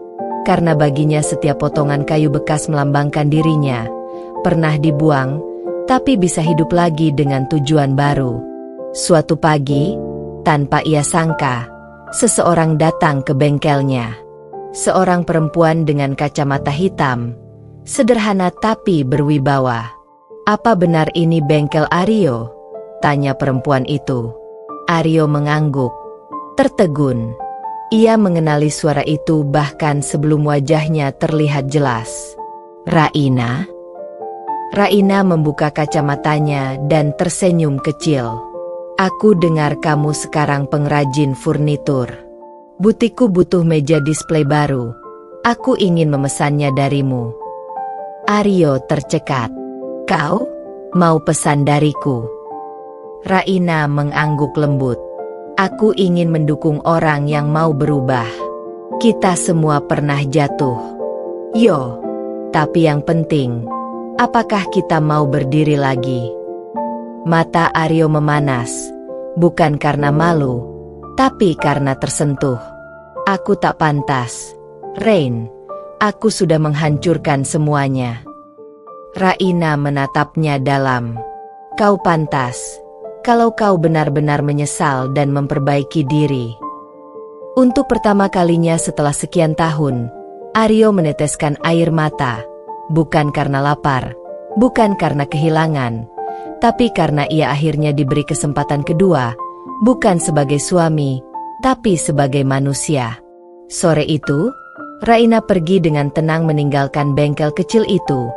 karena baginya setiap potongan kayu bekas melambangkan dirinya, pernah dibuang, tapi bisa hidup lagi dengan tujuan baru. Suatu pagi, tanpa ia sangka, seseorang datang ke bengkelnya. Seorang perempuan dengan kacamata hitam, sederhana tapi berwibawa. "Apa benar ini bengkel Aryo?" tanya perempuan itu. Aryo mengangguk, tertegun. Ia mengenali suara itu bahkan sebelum wajahnya terlihat jelas. "Raina?" Raina membuka kacamatanya dan tersenyum kecil. "Aku dengar kamu sekarang pengrajin furnitur. Butikku butuh meja display baru. Aku ingin memesannya darimu." Aryo tercekat. "Kau mau pesan dariku?" Raina mengangguk lembut. "Aku ingin mendukung orang yang mau berubah. Kita semua pernah jatuh. Yo, tapi yang penting, apakah kita mau berdiri lagi?" Mata Aryo memanas, bukan karena malu, tapi karena tersentuh. "Aku tak pantas, Rain. Aku sudah menghancurkan semuanya." Raina menatapnya dalam. "Kau pantas, kalau kau benar-benar menyesal dan memperbaiki diri." Untuk pertama kalinya setelah sekian tahun, Aryo meneteskan air mata, bukan karena lapar, bukan karena kehilangan, tapi karena ia akhirnya diberi kesempatan kedua, bukan sebagai suami, tapi sebagai manusia. Sore itu, Raina pergi dengan tenang meninggalkan bengkel kecil itu,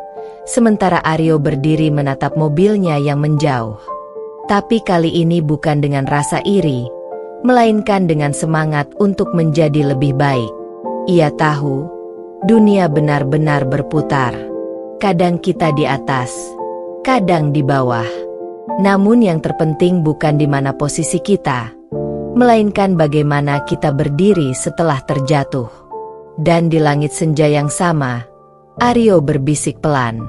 sementara Aryo berdiri menatap mobilnya yang menjauh. Tapi kali ini bukan dengan rasa iri, melainkan dengan semangat untuk menjadi lebih baik. Ia tahu, dunia benar-benar berputar. Kadang kita di atas, kadang di bawah. Namun yang terpenting bukan di mana posisi kita, melainkan bagaimana kita berdiri setelah terjatuh. Dan di langit senja yang sama, Aryo berbisik pelan.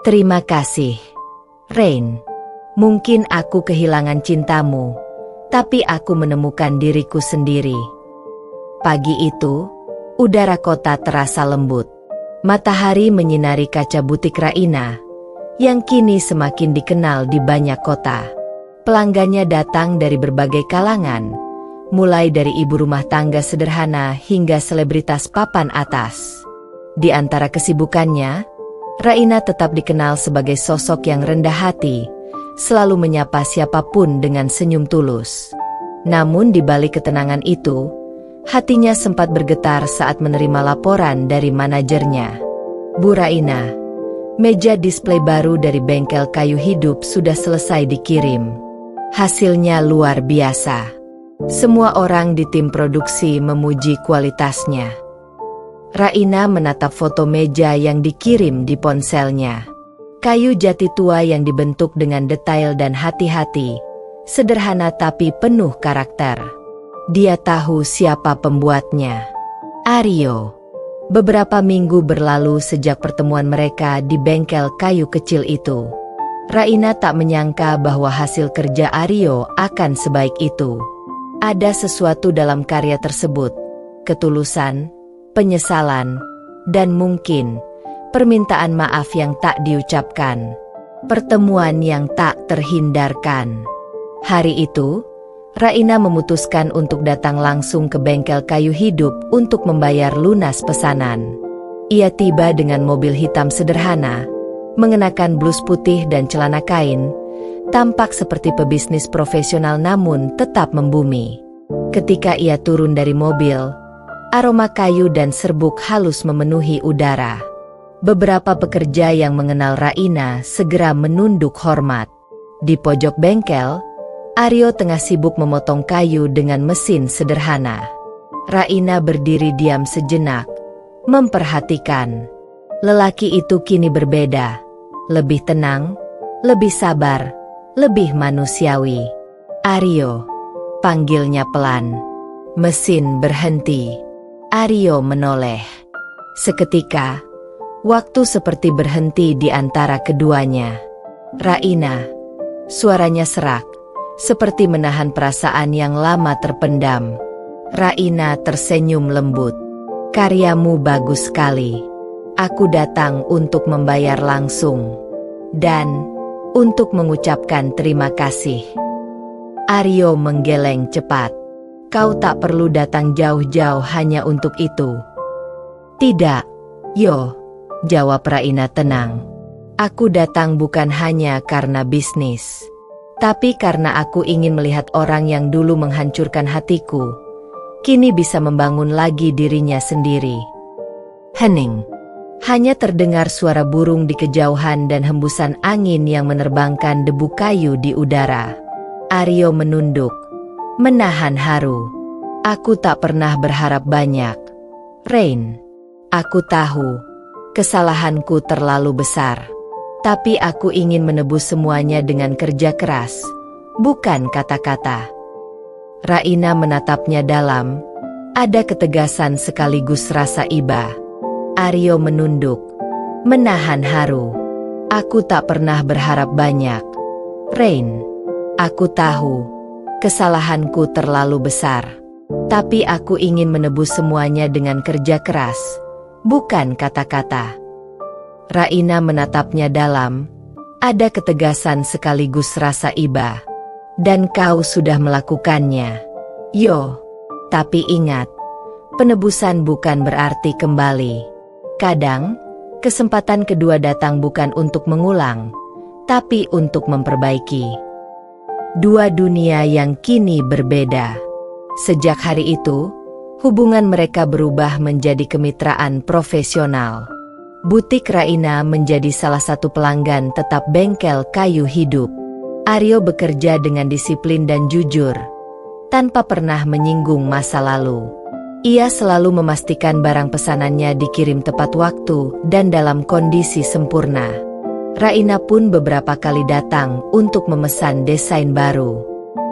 "Terima kasih, Rain. Mungkin aku kehilangan cintamu, tapi aku menemukan diriku sendiri." Pagi itu, udara kota terasa lembut. Matahari menyinari kaca butik Raina, yang kini semakin dikenal di banyak kota. Pelanggannya datang dari berbagai kalangan, mulai dari ibu rumah tangga sederhana hingga selebritas papan atas. Di antara kesibukannya, Raina tetap dikenal sebagai sosok yang rendah hati, selalu menyapa siapapun dengan senyum tulus. Namun di balik ketenangan itu, hatinya sempat bergetar saat menerima laporan dari manajernya. Bu Raina, meja display baru dari bengkel kayu hidup sudah selesai dikirim. Hasilnya luar biasa. Semua orang di tim produksi memuji kualitasnya. Raina menatap foto meja yang dikirim di ponselnya. Kayu jati tua yang dibentuk dengan detail dan hati-hati, sederhana tapi penuh karakter. Dia tahu siapa pembuatnya. Aryo. Beberapa minggu berlalu sejak pertemuan mereka di bengkel kayu kecil itu. Raina tak menyangka bahwa hasil kerja Aryo akan sebaik itu. Ada sesuatu dalam karya tersebut, ketulusan, penyesalan, dan mungkin permintaan maaf yang tak diucapkan. Pertemuan yang tak terhindarkan. Hari itu, Raina memutuskan untuk datang langsung ke bengkel kayu hidup untuk membayar lunas pesanan. Ia tiba dengan mobil hitam sederhana, mengenakan blus putih dan celana kain, tampak seperti pebisnis profesional namun tetap membumi. Ketika ia turun dari mobil, aroma kayu dan serbuk halus memenuhi udara. Beberapa pekerja yang mengenal Raina segera menunduk hormat. Di pojok bengkel, Aryo tengah sibuk memotong kayu dengan mesin sederhana. Raina berdiri diam sejenak, memperhatikan. Lelaki itu kini berbeda, lebih tenang, lebih sabar, lebih manusiawi. Aryo, panggilnya pelan. Mesin berhenti. Aryo menoleh. Seketika, waktu seperti berhenti di antara keduanya. Raina, suaranya serak, seperti menahan perasaan yang lama terpendam. Raina tersenyum lembut. Karyamu bagus sekali. Aku datang untuk membayar langsung. Dan untuk mengucapkan terima kasih. Aryo menggeleng cepat. Kau tak perlu datang jauh-jauh hanya untuk itu. Tidak, Yo. Jawab Raina tenang. Aku datang bukan hanya karena bisnis, tapi karena aku ingin melihat orang yang dulu menghancurkan hatiku, kini bisa membangun lagi dirinya sendiri. Hening. Hanya terdengar suara burung di kejauhan dan hembusan angin yang menerbangkan debu kayu di udara. Aryo menunduk, menahan haru. Aku tak pernah berharap banyak, Rain. Aku tahu kesalahanku terlalu besar, tapi aku ingin menebus semuanya dengan kerja keras, bukan kata-kata. Raina menatapnya dalam, ada ketegasan sekaligus rasa iba. Aryo menunduk, menahan haru. Aku tak pernah berharap banyak, Rain. Aku tahu, kesalahanku terlalu besar, tapi aku ingin menebus semuanya dengan kerja keras, bukan kata-kata. Raina menatapnya dalam, ada ketegasan sekaligus rasa iba. Dan kau sudah melakukannya, Yo. Tapi ingat, penebusan bukan berarti kembali. Kadang, kesempatan kedua datang bukan untuk mengulang, tapi untuk memperbaiki. Dua dunia yang kini berbeda. Sejak hari itu, hubungan mereka berubah menjadi kemitraan profesional. Butik Raina menjadi salah satu pelanggan tetap bengkel kayu hidup. Aryo bekerja dengan disiplin dan jujur, tanpa pernah menyinggung masa lalu. Ia selalu memastikan barang pesanannya dikirim tepat waktu dan dalam kondisi sempurna. Raina pun beberapa kali datang untuk memesan desain baru.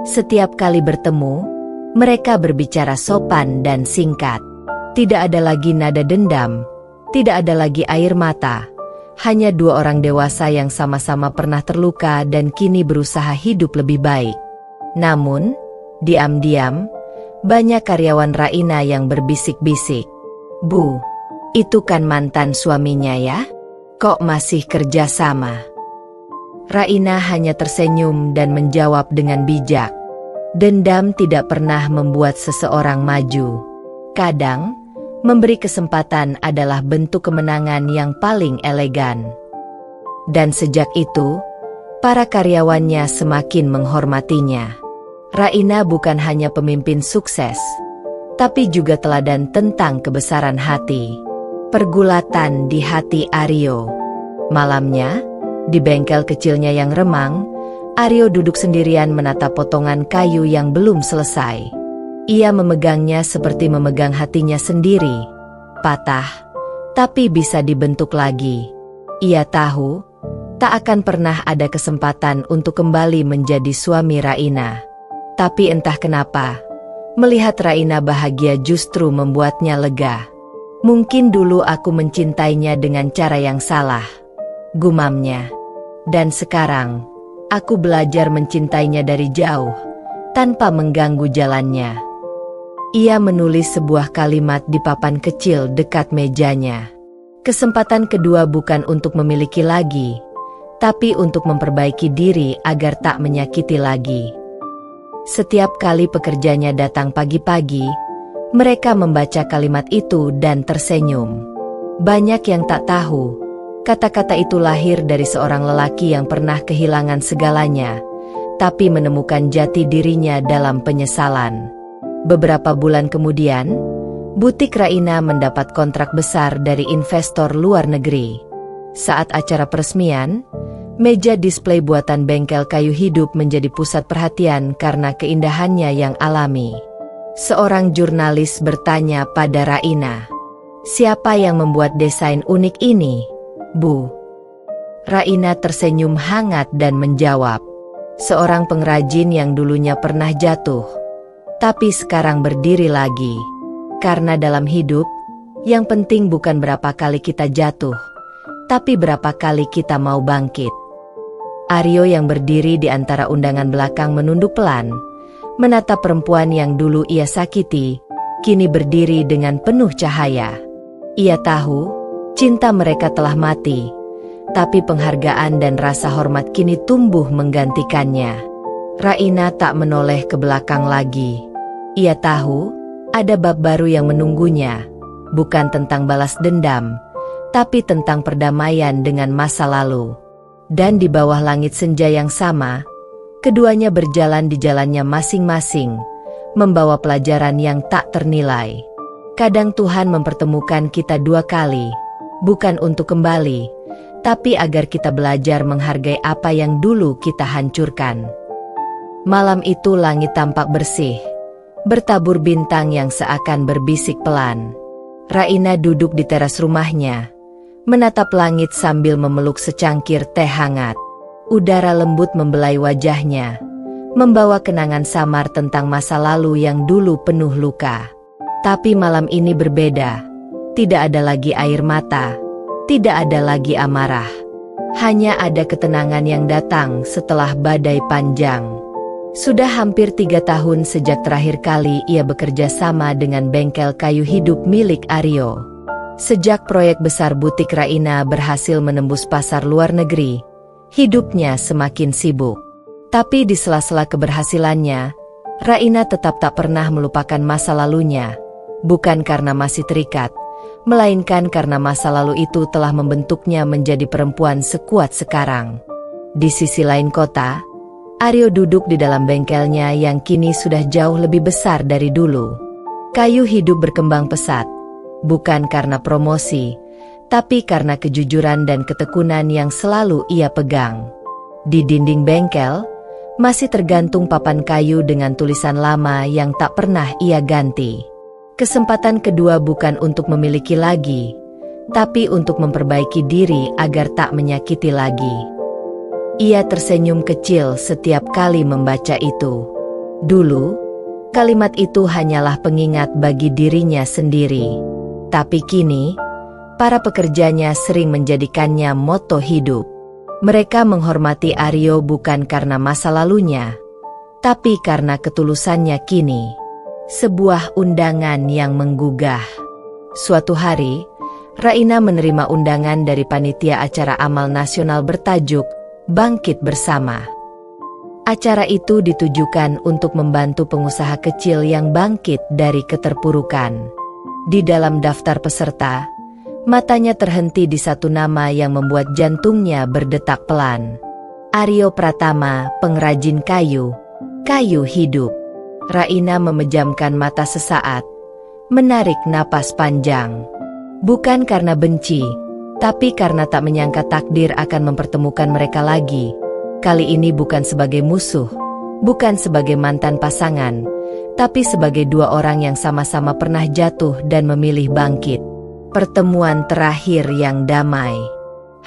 Setiap kali bertemu, mereka berbicara sopan dan singkat. Tidak ada lagi nada dendam, tidak ada lagi air mata. Hanya dua orang dewasa yang sama-sama pernah terluka dan kini berusaha hidup lebih baik. Namun, diam-diam, banyak karyawan Raina yang berbisik-bisik. Bu, itu kan mantan suaminya ya? Kok masih kerja sama? Raina hanya tersenyum dan menjawab dengan bijak. Dendam tidak pernah membuat seseorang maju. Kadang, memberi kesempatan adalah bentuk kemenangan yang paling elegan. Dan sejak itu, Para karyawannya semakin menghormatinya. Raina bukan hanya pemimpin sukses, tapi juga teladan tentang kebesaran hati. Pergulatan di hati Aryo. Malamnya, di bengkel kecilnya yang remang, Aryo duduk sendirian menatap potongan kayu yang belum selesai. Ia memegangnya seperti memegang hatinya sendiri. Patah, tapi bisa dibentuk lagi. Ia tahu, tak akan pernah ada kesempatan untuk kembali menjadi suami Raina. Tapi entah kenapa, melihat Raina bahagia justru membuatnya lega. Mungkin dulu aku mencintainya dengan cara yang salah, gumamnya. Dan sekarang, aku belajar mencintainya dari jauh, tanpa mengganggu jalannya. Ia menulis sebuah kalimat di papan kecil dekat mejanya. Kesempatan kedua bukan untuk memiliki lagi, tapi untuk memperbaiki diri agar tak menyakiti lagi. Setiap kali pekerjanya datang pagi-pagi, mereka membaca kalimat itu dan tersenyum. Banyak yang tak tahu, kata-kata itu lahir dari seorang lelaki yang pernah kehilangan segalanya, tapi menemukan jati dirinya dalam penyesalan. Beberapa bulan kemudian, butik Raina mendapat kontrak besar dari investor luar negeri. Saat acara peresmian, meja display buatan bengkel kayu hidup menjadi pusat perhatian karena keindahannya yang alami. Seorang jurnalis bertanya pada Raina, "Siapa yang membuat desain unik ini, Bu?" Raina tersenyum hangat dan menjawab, "Seorang pengrajin yang dulunya pernah jatuh, tapi sekarang berdiri lagi. Karena dalam hidup, yang penting bukan berapa kali kita jatuh, tapi berapa kali kita mau bangkit." Aryo yang berdiri di antara undangan belakang menunduk pelan, menatap perempuan yang dulu ia sakiti, kini berdiri dengan penuh cahaya. Ia tahu, cinta mereka telah mati, tapi penghargaan dan rasa hormat kini tumbuh menggantikannya. Raina tak menoleh ke belakang lagi. Ia tahu, ada bab baru yang menunggunya, bukan tentang balas dendam, tapi tentang perdamaian dengan masa lalu. Dan di bawah langit senja yang sama, keduanya berjalan di jalannya masing-masing, membawa pelajaran yang tak ternilai. Kadang Tuhan mempertemukan kita dua kali, bukan untuk kembali, tapi agar kita belajar menghargai apa yang dulu kita hancurkan. Malam itu langit tampak bersih, bertabur bintang yang seakan berbisik pelan. Raina duduk di teras rumahnya, menatap langit sambil memeluk secangkir teh hangat. Udara lembut membelai wajahnya, membawa kenangan samar tentang masa lalu yang dulu penuh luka. Tapi malam ini berbeda. Tidak ada lagi air mata, tidak ada lagi amarah. Hanya ada ketenangan yang datang setelah badai panjang. Sudah hampir 3 tahun sejak terakhir kali ia bekerja sama dengan bengkel kayu hidup milik Aryo. Sejak proyek besar butik Raina berhasil menembus pasar luar negeri, hidupnya semakin sibuk. Tapi di sela-sela keberhasilannya, Raina tetap tak pernah melupakan masa lalunya. Bukan karena masih terikat, melainkan karena masa lalu itu telah membentuknya menjadi perempuan sekuat sekarang. Di sisi lain kota, Aryo duduk di dalam bengkelnya yang kini sudah jauh lebih besar dari dulu. Kayu hidup berkembang pesat, bukan karena promosi, tapi karena kejujuran dan ketekunan yang selalu ia pegang. Di dinding bengkel, masih tergantung papan kayu dengan tulisan lama yang tak pernah ia ganti. Kesempatan kedua bukan untuk memiliki lagi, tapi untuk memperbaiki diri agar tak menyakiti lagi. Ia tersenyum kecil setiap kali membaca itu. Dulu, kalimat itu hanyalah pengingat bagi dirinya sendiri. Tapi kini, para pekerjanya sering menjadikannya moto hidup. Mereka menghormati Aryo bukan karena masa lalunya, tapi karena ketulusannya kini. Sebuah undangan yang menggugah. Suatu hari, Raina menerima undangan dari panitia acara amal nasional bertajuk Bangkit Bersama. Acara itu ditujukan untuk membantu pengusaha kecil yang bangkit dari keterpurukan. Di dalam daftar peserta, matanya terhenti di satu nama yang membuat jantungnya berdetak pelan. Aryo Pratama, pengrajin kayu, kayu hidup. Raina memejamkan mata sesaat, menarik napas panjang. Bukan karena benci, tapi karena tak menyangka takdir akan mempertemukan mereka lagi. Kali ini bukan sebagai musuh, bukan sebagai mantan pasangan, tapi sebagai dua orang yang sama-sama pernah jatuh dan memilih bangkit. Pertemuan terakhir yang damai.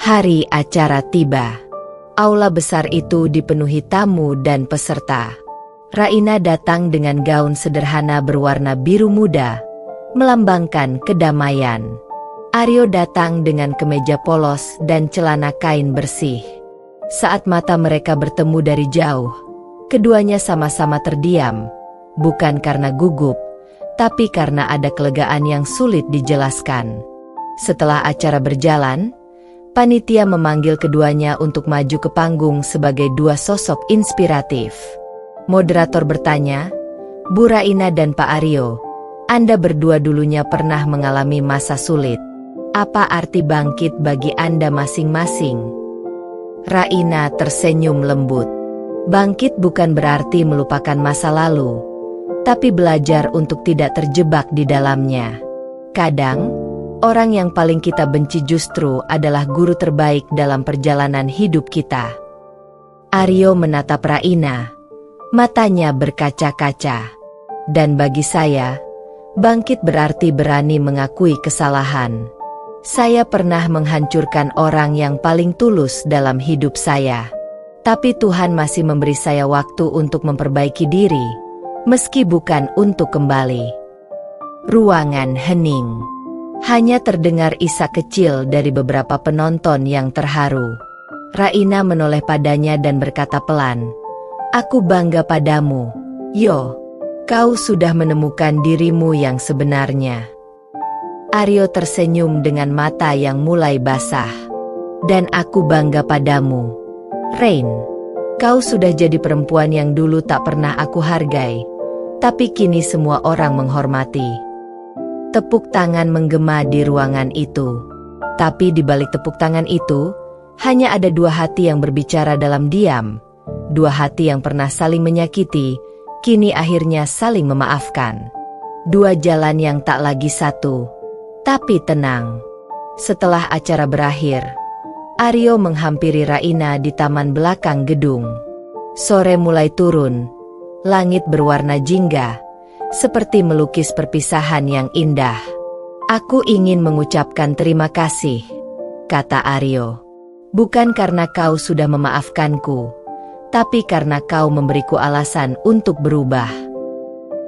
Hari acara tiba. Aula besar itu dipenuhi tamu dan peserta. Raina datang dengan gaun sederhana berwarna biru muda, melambangkan kedamaian. Aryo datang dengan kemeja polos dan celana kain bersih. Saat mata mereka bertemu dari jauh, keduanya sama-sama terdiam, bukan karena gugup, tapi karena ada kelegaan yang sulit dijelaskan. Setelah acara berjalan, panitia memanggil keduanya untuk maju ke panggung sebagai dua sosok inspiratif. Moderator bertanya, "Bu Raina dan Pak Aryo, Anda berdua dulunya pernah mengalami masa sulit. Apa arti bangkit bagi Anda masing-masing?" Raina tersenyum lembut. Bangkit bukan berarti melupakan masa lalu, tapi belajar untuk tidak terjebak di dalamnya. Kadang, orang yang paling kita benci justru adalah guru terbaik dalam perjalanan hidup kita. Aryo menatap Raina, matanya berkaca-kaca. Dan bagi saya, bangkit berarti berani mengakui kesalahan. Saya pernah menghancurkan orang yang paling tulus dalam hidup saya. Tapi Tuhan masih memberi saya waktu untuk memperbaiki diri, meski bukan untuk kembali. Ruangan hening. Hanya terdengar isak kecil dari beberapa penonton yang terharu. Raina menoleh padanya dan berkata pelan, "Aku bangga padamu, Yo. Kau sudah menemukan dirimu yang sebenarnya." Aryo tersenyum dengan mata yang mulai basah. "Dan aku bangga padamu, Rain. Kau sudah jadi perempuan yang dulu tak pernah aku hargai, tapi kini semua orang menghormati." Tepuk tangan menggema di ruangan itu. Tapi di balik tepuk tangan itu, hanya ada dua hati yang berbicara dalam diam. Dua hati yang pernah saling menyakiti, kini akhirnya saling memaafkan. Dua jalan yang tak lagi satu, tapi tenang. Setelah acara berakhir, Aryo menghampiri Raina di taman belakang gedung. Sore mulai turun, langit berwarna jingga, seperti melukis perpisahan yang indah. "Aku ingin mengucapkan terima kasih," kata Aryo. "Bukan karena kau sudah memaafkanku, tapi karena kau memberiku alasan untuk berubah."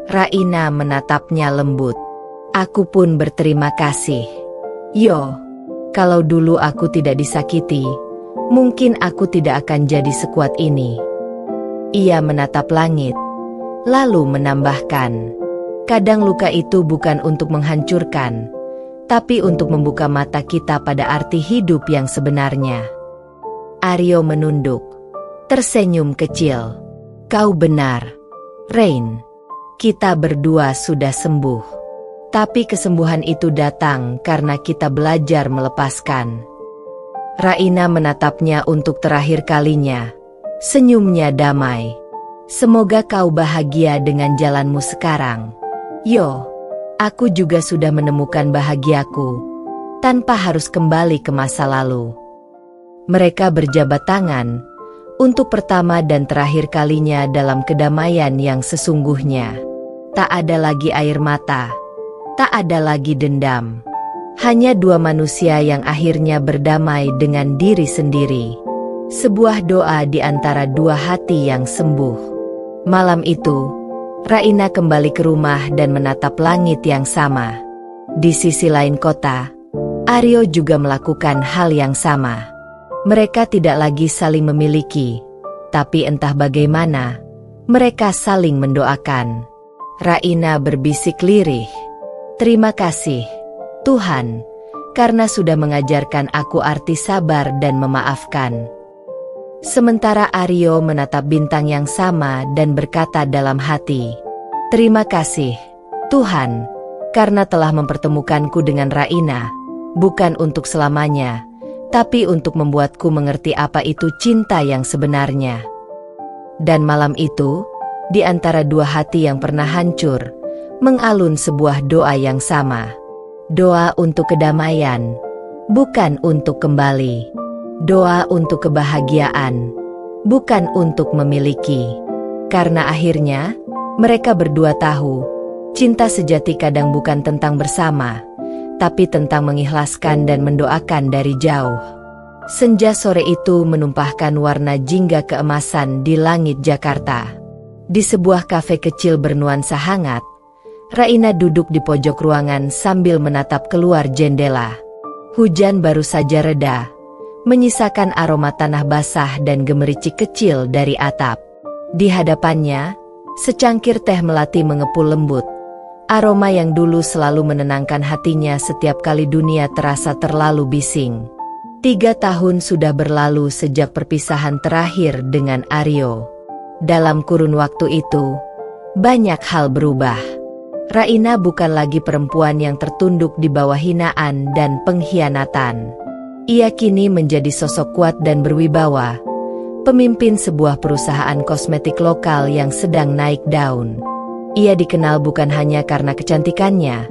Raina menatapnya lembut. "Aku pun berterima kasih, Yo. Kalau dulu aku tidak disakiti, mungkin aku tidak akan jadi sekuat ini." Ia menatap langit, lalu menambahkan, "Kadang luka itu bukan untuk menghancurkan, tapi untuk membuka mata kita pada arti hidup yang sebenarnya." Aryo menunduk, tersenyum kecil. "Kau benar, Rain. Kita berdua sudah sembuh. Tapi kesembuhan itu datang karena kita belajar melepaskan." Raina menatapnya untuk terakhir kalinya. Senyumnya damai. "Semoga kau bahagia dengan jalanmu sekarang, Yo. Aku juga sudah menemukan bahagiaku, tanpa harus kembali ke masa lalu." Mereka berjabat tangan, untuk pertama dan terakhir kalinya dalam kedamaian yang sesungguhnya. Tak ada lagi air mata. Tak ada lagi dendam. Hanya dua manusia yang akhirnya berdamai dengan diri sendiri. Sebuah doa di antara dua hati yang sembuh. Malam itu, Raina kembali ke rumah dan menatap langit yang sama. Di sisi lain kota, Aryo juga melakukan hal yang sama. Mereka tidak lagi saling memiliki, tapi entah bagaimana, mereka saling mendoakan. Raina berbisik lirih, "Terima kasih, Tuhan, karena sudah mengajarkan aku arti sabar dan memaafkan." Sementara Aryo menatap bintang yang sama dan berkata dalam hati, "Terima kasih, Tuhan, karena telah mempertemukanku dengan Raina, bukan untuk selamanya, tapi untuk membuatku mengerti apa itu cinta yang sebenarnya. Dan malam itu, di antara dua hati yang pernah hancur, mengalun sebuah doa yang sama. Doa untuk kedamaian, bukan untuk kembali. Doa untuk kebahagiaan, bukan untuk memiliki. Karena akhirnya, mereka berdua tahu, cinta sejati kadang bukan tentang bersama, tapi tentang mengikhlaskan dan mendoakan dari jauh. Senja sore itu menumpahkan warna jingga keemasan di langit Jakarta. Di sebuah kafe kecil bernuansa hangat, Raina duduk di pojok ruangan sambil menatap keluar jendela. Hujan baru saja reda, menyisakan aroma tanah basah dan gemericik kecil dari atap. Di hadapannya, secangkir teh melati mengepul lembut. Aroma yang dulu selalu menenangkan hatinya setiap kali dunia terasa terlalu bising. 3 tahun sudah berlalu sejak perpisahan terakhir dengan Aryo. Dalam kurun waktu itu, banyak hal berubah. Raina bukan lagi perempuan yang tertunduk di bawah hinaan dan pengkhianatan. Ia kini menjadi sosok kuat dan berwibawa, pemimpin sebuah perusahaan kosmetik lokal yang sedang naik daun. Ia dikenal bukan hanya karena kecantikannya,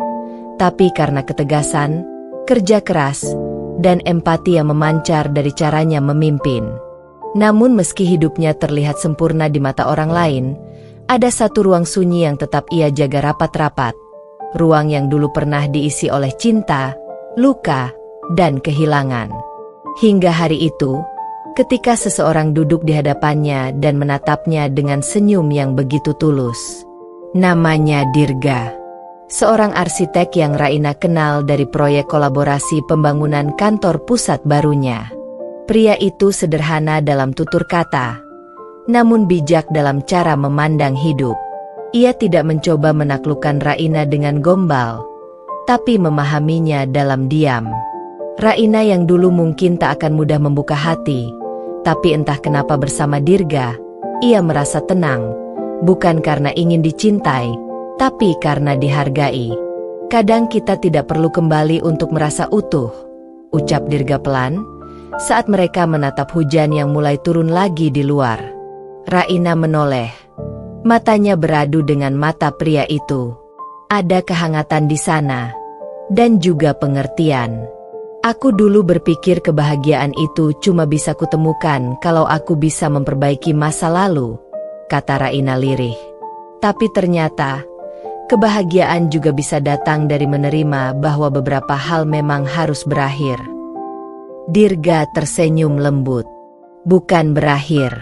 tapi karena ketegasan, kerja keras, dan empati yang memancar dari caranya memimpin. Namun meski hidupnya terlihat sempurna di mata orang lain, ada satu ruang sunyi yang tetap ia jaga rapat-rapat. Ruang yang dulu pernah diisi oleh cinta, luka, dan kehilangan. Hingga hari itu, ketika seseorang duduk di hadapannya dan menatapnya dengan senyum yang begitu tulus. Namanya Dirga. Seorang arsitek yang Raina kenal dari proyek kolaborasi pembangunan kantor pusat barunya. Pria itu sederhana dalam tutur kata, namun bijak dalam cara memandang hidup. Ia tidak mencoba menaklukkan Raina dengan gombal, tapi memahaminya dalam diam. Raina yang dulu mungkin tak akan mudah membuka hati, tapi entah kenapa bersama Dirga, ia merasa tenang, bukan karena ingin dicintai, tapi karena dihargai. Kadang kita tidak perlu kembali untuk merasa utuh, ucap Dirga pelan, saat mereka menatap hujan yang mulai turun lagi di luar. Raina menoleh, matanya beradu dengan mata pria itu. Ada kehangatan di sana, dan juga pengertian. Aku dulu berpikir kebahagiaan itu cuma bisa kutemukan kalau aku bisa memperbaiki masa lalu, kata Raina lirih. Tapi ternyata, kebahagiaan juga bisa datang dari menerima bahwa beberapa hal memang harus berakhir. Dirga tersenyum lembut. Bukan berakhir,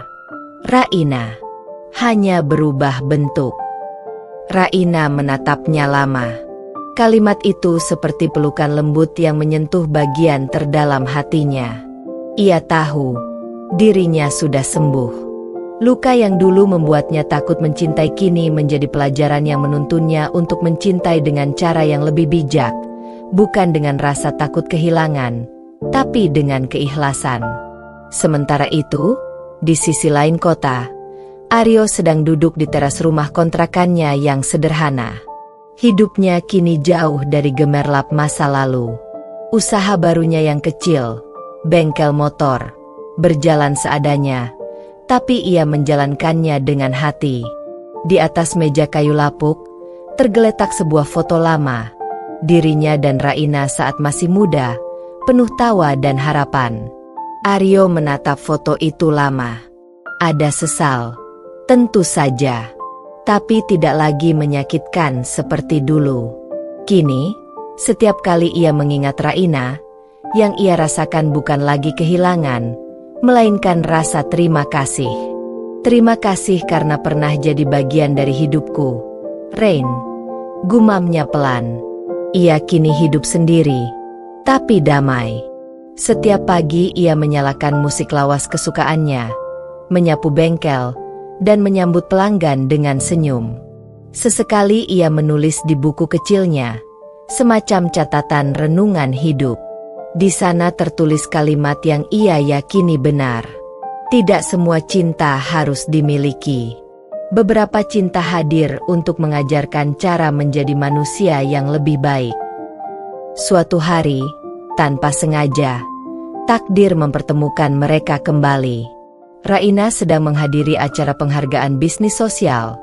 Raina. Hanya berubah bentuk. Raina menatapnya lama. Kalimat itu seperti pelukan lembut yang menyentuh bagian terdalam hatinya. Ia tahu, dirinya sudah sembuh. Luka yang dulu membuatnya takut mencintai kini menjadi pelajaran yang menuntunnya untuk mencintai dengan cara yang lebih bijak, bukan dengan rasa takut kehilangan, tapi dengan keikhlasan. Sementara itu, di sisi lain kota, Aryo sedang duduk di teras rumah kontrakannya yang sederhana. Hidupnya kini jauh dari gemerlap masa lalu. Usaha barunya yang kecil, bengkel motor, berjalan seadanya, tapi ia menjalankannya dengan hati. Di atas meja kayu lapuk, tergeletak sebuah foto lama, dirinya dan Raina saat masih muda, penuh tawa dan harapan. Aryo menatap foto itu lama. Ada sesal, tentu saja, tapi tidak lagi menyakitkan seperti dulu. Kini, setiap kali ia mengingat Raina, yang ia rasakan bukan lagi kehilangan, melainkan rasa terima kasih. Terima kasih karena pernah jadi bagian dari hidupku, Rain, gumamnya pelan. Ia kini hidup sendiri, tapi damai. Setiap pagi ia menyalakan musik lawas kesukaannya, menyapu bengkel, dan menyambut pelanggan dengan senyum. Sesekali ia menulis di buku kecilnya, semacam catatan renungan hidup. Di sana tertulis kalimat yang ia yakini benar. Tidak semua cinta harus dimiliki. Beberapa cinta hadir untuk mengajarkan cara menjadi manusia yang lebih baik. Suatu hari, tanpa sengaja, Takdir mempertemukan mereka kembali. Raina sedang menghadiri acara penghargaan bisnis sosial,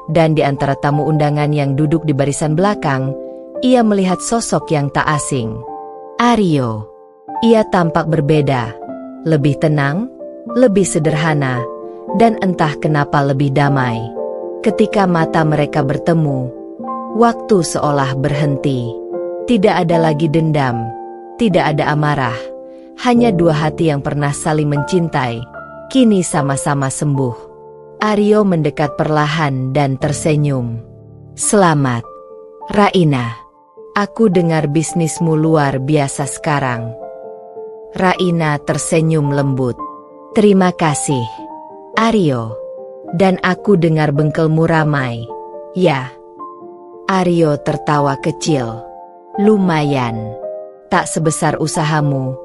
dan di antara tamu undangan yang duduk di barisan belakang, ia melihat sosok yang tak asing. Aryo. Ia tampak berbeda, lebih tenang, lebih sederhana, dan entah kenapa lebih damai. Ketika mata mereka bertemu, waktu seolah berhenti. Tidak ada lagi dendam, tidak ada amarah. Hanya dua hati yang pernah saling mencintai, kini sama-sama sembuh. Aryo mendekat perlahan dan tersenyum. Selamat, Raina. Aku dengar bisnismu luar biasa sekarang. Raina tersenyum lembut. Terima kasih, Aryo. Dan aku dengar bengkelmu ramai. Ya. Aryo tertawa kecil. Lumayan. Tak sebesar usahamu,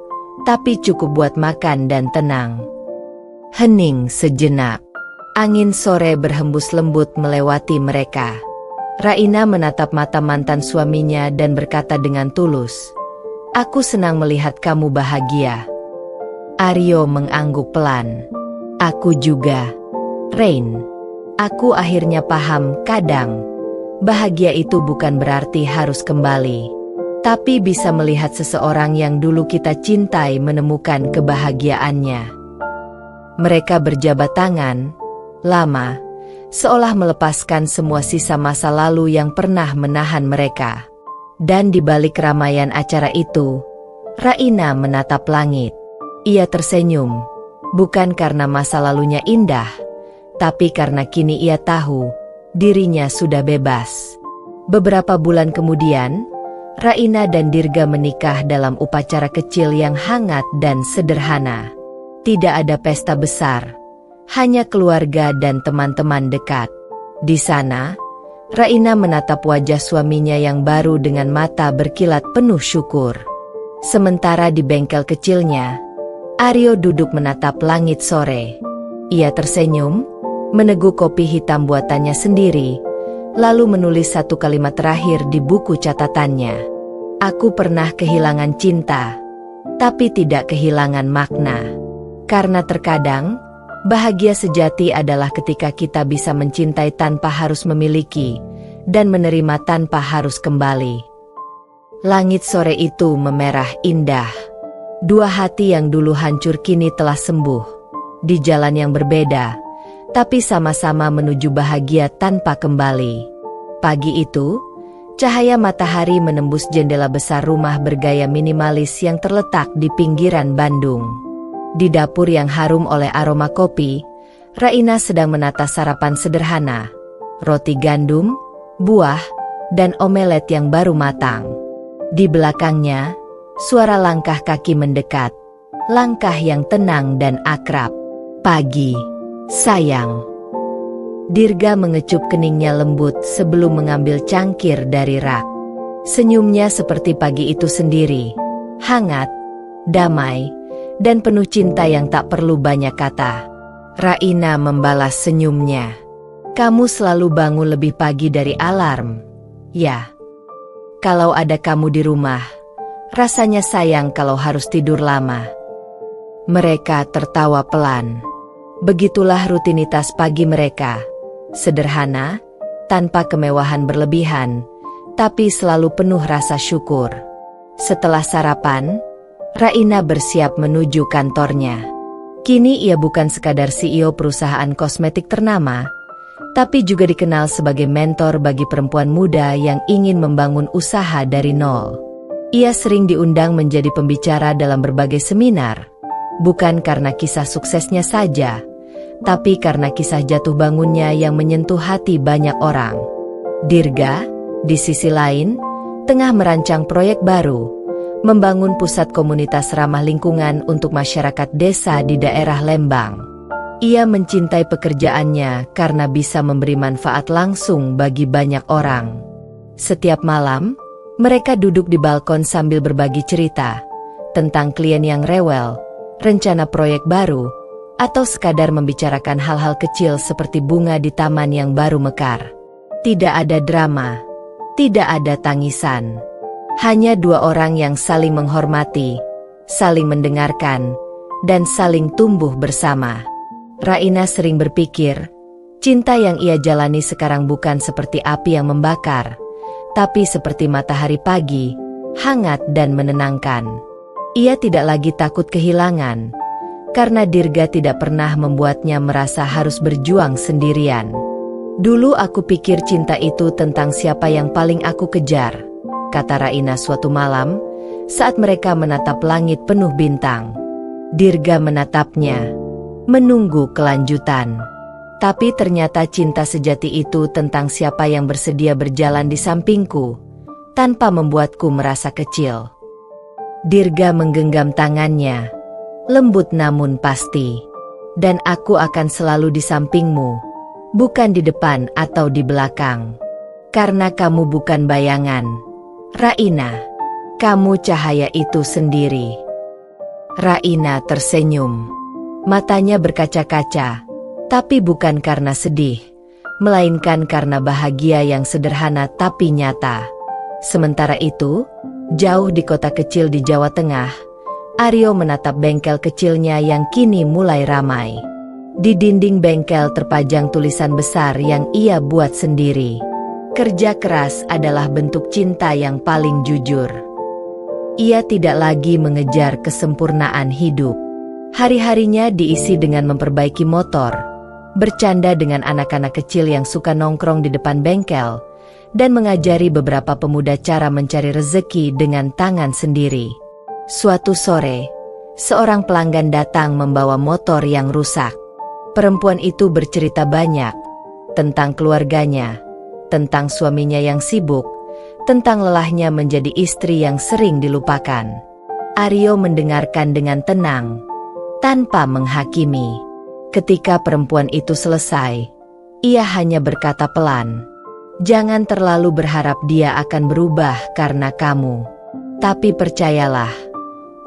tapi cukup buat makan dan tenang. Hening sejenak. Angin sore berhembus lembut melewati mereka. Raina menatap mata mantan suaminya dan berkata dengan tulus, "Aku senang melihat kamu bahagia." Aryo mengangguk pelan. "Aku juga, Rain." Aku akhirnya paham, kadang bahagia itu bukan berarti harus kembali, tapi bisa melihat seseorang yang dulu kita cintai menemukan kebahagiaannya. Mereka berjabat tangan, lama, seolah melepaskan semua sisa masa lalu yang pernah menahan mereka. Dan di balik keramaian acara itu, Raina menatap langit. Ia tersenyum, bukan karena masa lalunya indah, tapi karena kini ia tahu, dirinya sudah bebas. Beberapa bulan kemudian, Raina dan Dirga menikah dalam upacara kecil yang hangat dan sederhana. Tidak ada pesta besar, hanya keluarga dan teman-teman dekat. Di sana, Raina menatap wajah suaminya yang baru dengan mata berkilat penuh syukur. Sementara di bengkel kecilnya, Aryo duduk menatap langit sore. Ia tersenyum, meneguk kopi hitam buatannya sendiri, lalu menulis satu kalimat terakhir di buku catatannya. Aku pernah kehilangan cinta, tapi tidak kehilangan makna. Karena terkadang, bahagia sejati adalah ketika kita bisa mencintai tanpa harus memiliki, dan menerima tanpa harus kembali. Langit sore itu memerah indah. Dua hati yang dulu hancur kini telah sembuh. Di jalan yang berbeda, tapi sama-sama menuju bahagia tanpa kembali. Pagi itu, cahaya matahari menembus jendela besar rumah bergaya minimalis yang terletak di pinggiran Bandung. Di dapur yang harum oleh aroma kopi, Raina sedang menata sarapan sederhana, roti gandum, buah, dan omelet yang baru matang. Di belakangnya, suara langkah kaki mendekat, langkah yang tenang dan akrab. Pagi, sayang. Dirga mengecup keningnya lembut sebelum mengambil cangkir dari rak. Senyumnya seperti pagi itu sendiri, hangat, damai, dan penuh cinta yang tak perlu banyak kata. Raina membalas senyumnya. Kamu selalu bangun lebih pagi dari alarm. Ya. Kalau ada kamu di rumah, rasanya sayang kalau harus tidur lama. Mereka tertawa pelan. Begitulah rutinitas pagi mereka. Sederhana, tanpa kemewahan berlebihan, tapi selalu penuh rasa syukur. Setelah sarapan, Raina bersiap menuju kantornya. Kini ia bukan sekadar CEO perusahaan kosmetik ternama, tapi juga dikenal sebagai mentor bagi perempuan muda yang ingin membangun usaha dari nol. Ia sering diundang menjadi pembicara dalam berbagai seminar, bukan karena kisah suksesnya saja, tapi karena kisah jatuh bangunnya yang menyentuh hati banyak orang. Dirga, di sisi lain, tengah merancang proyek baru, membangun pusat komunitas ramah lingkungan untuk masyarakat desa di daerah Lembang. Ia mencintai pekerjaannya karena bisa memberi manfaat langsung bagi banyak orang. Setiap malam, mereka duduk di balkon sambil berbagi cerita tentang klien yang rewel, rencana proyek baru, atau sekadar membicarakan hal-hal kecil seperti bunga di taman yang baru mekar. Tidak ada drama, tidak ada tangisan. Hanya dua orang yang saling menghormati, saling mendengarkan, dan saling tumbuh bersama. Raina sering berpikir, cinta yang ia jalani sekarang bukan seperti api yang membakar, tapi seperti matahari pagi, hangat dan menenangkan. Ia tidak lagi takut kehilangan, karena Dirga tidak pernah membuatnya merasa harus berjuang sendirian. Dulu aku pikir cinta itu tentang siapa yang paling aku kejar, kata Raina suatu malam, saat mereka menatap langit penuh bintang. Dirga menatapnya, menunggu kelanjutan. Tapi ternyata cinta sejati itu tentang siapa yang bersedia berjalan di sampingku, tanpa membuatku merasa kecil. Dirga menggenggam tangannya, lembut namun pasti. Dan aku akan selalu di sampingmu, bukan di depan atau di belakang. Karena kamu bukan bayangan, Raina. Kamu cahaya itu sendiri. Raina tersenyum. Matanya berkaca-kaca. Tapi bukan karena sedih, melainkan karena bahagia yang sederhana tapi nyata. Sementara itu, jauh di kota kecil di Jawa Tengah, Aryo menatap bengkel kecilnya yang kini mulai ramai. Di dinding bengkel terpajang tulisan besar yang ia buat sendiri. Kerja keras adalah bentuk cinta yang paling jujur. Ia tidak lagi mengejar kesempurnaan hidup. Hari-harinya diisi dengan memperbaiki motor, bercanda dengan anak-anak kecil yang suka nongkrong di depan bengkel, dan mengajari beberapa pemuda cara mencari rezeki dengan tangan sendiri. Suatu sore, seorang pelanggan datang membawa motor yang rusak. Perempuan itu bercerita banyak tentang keluarganya, tentang suaminya yang sibuk, tentang lelahnya menjadi istri yang sering dilupakan. Aryo mendengarkan dengan tenang, tanpa menghakimi. Ketika perempuan itu selesai, ia hanya berkata pelan, "Jangan terlalu berharap dia akan berubah karena kamu. Tapi percayalah,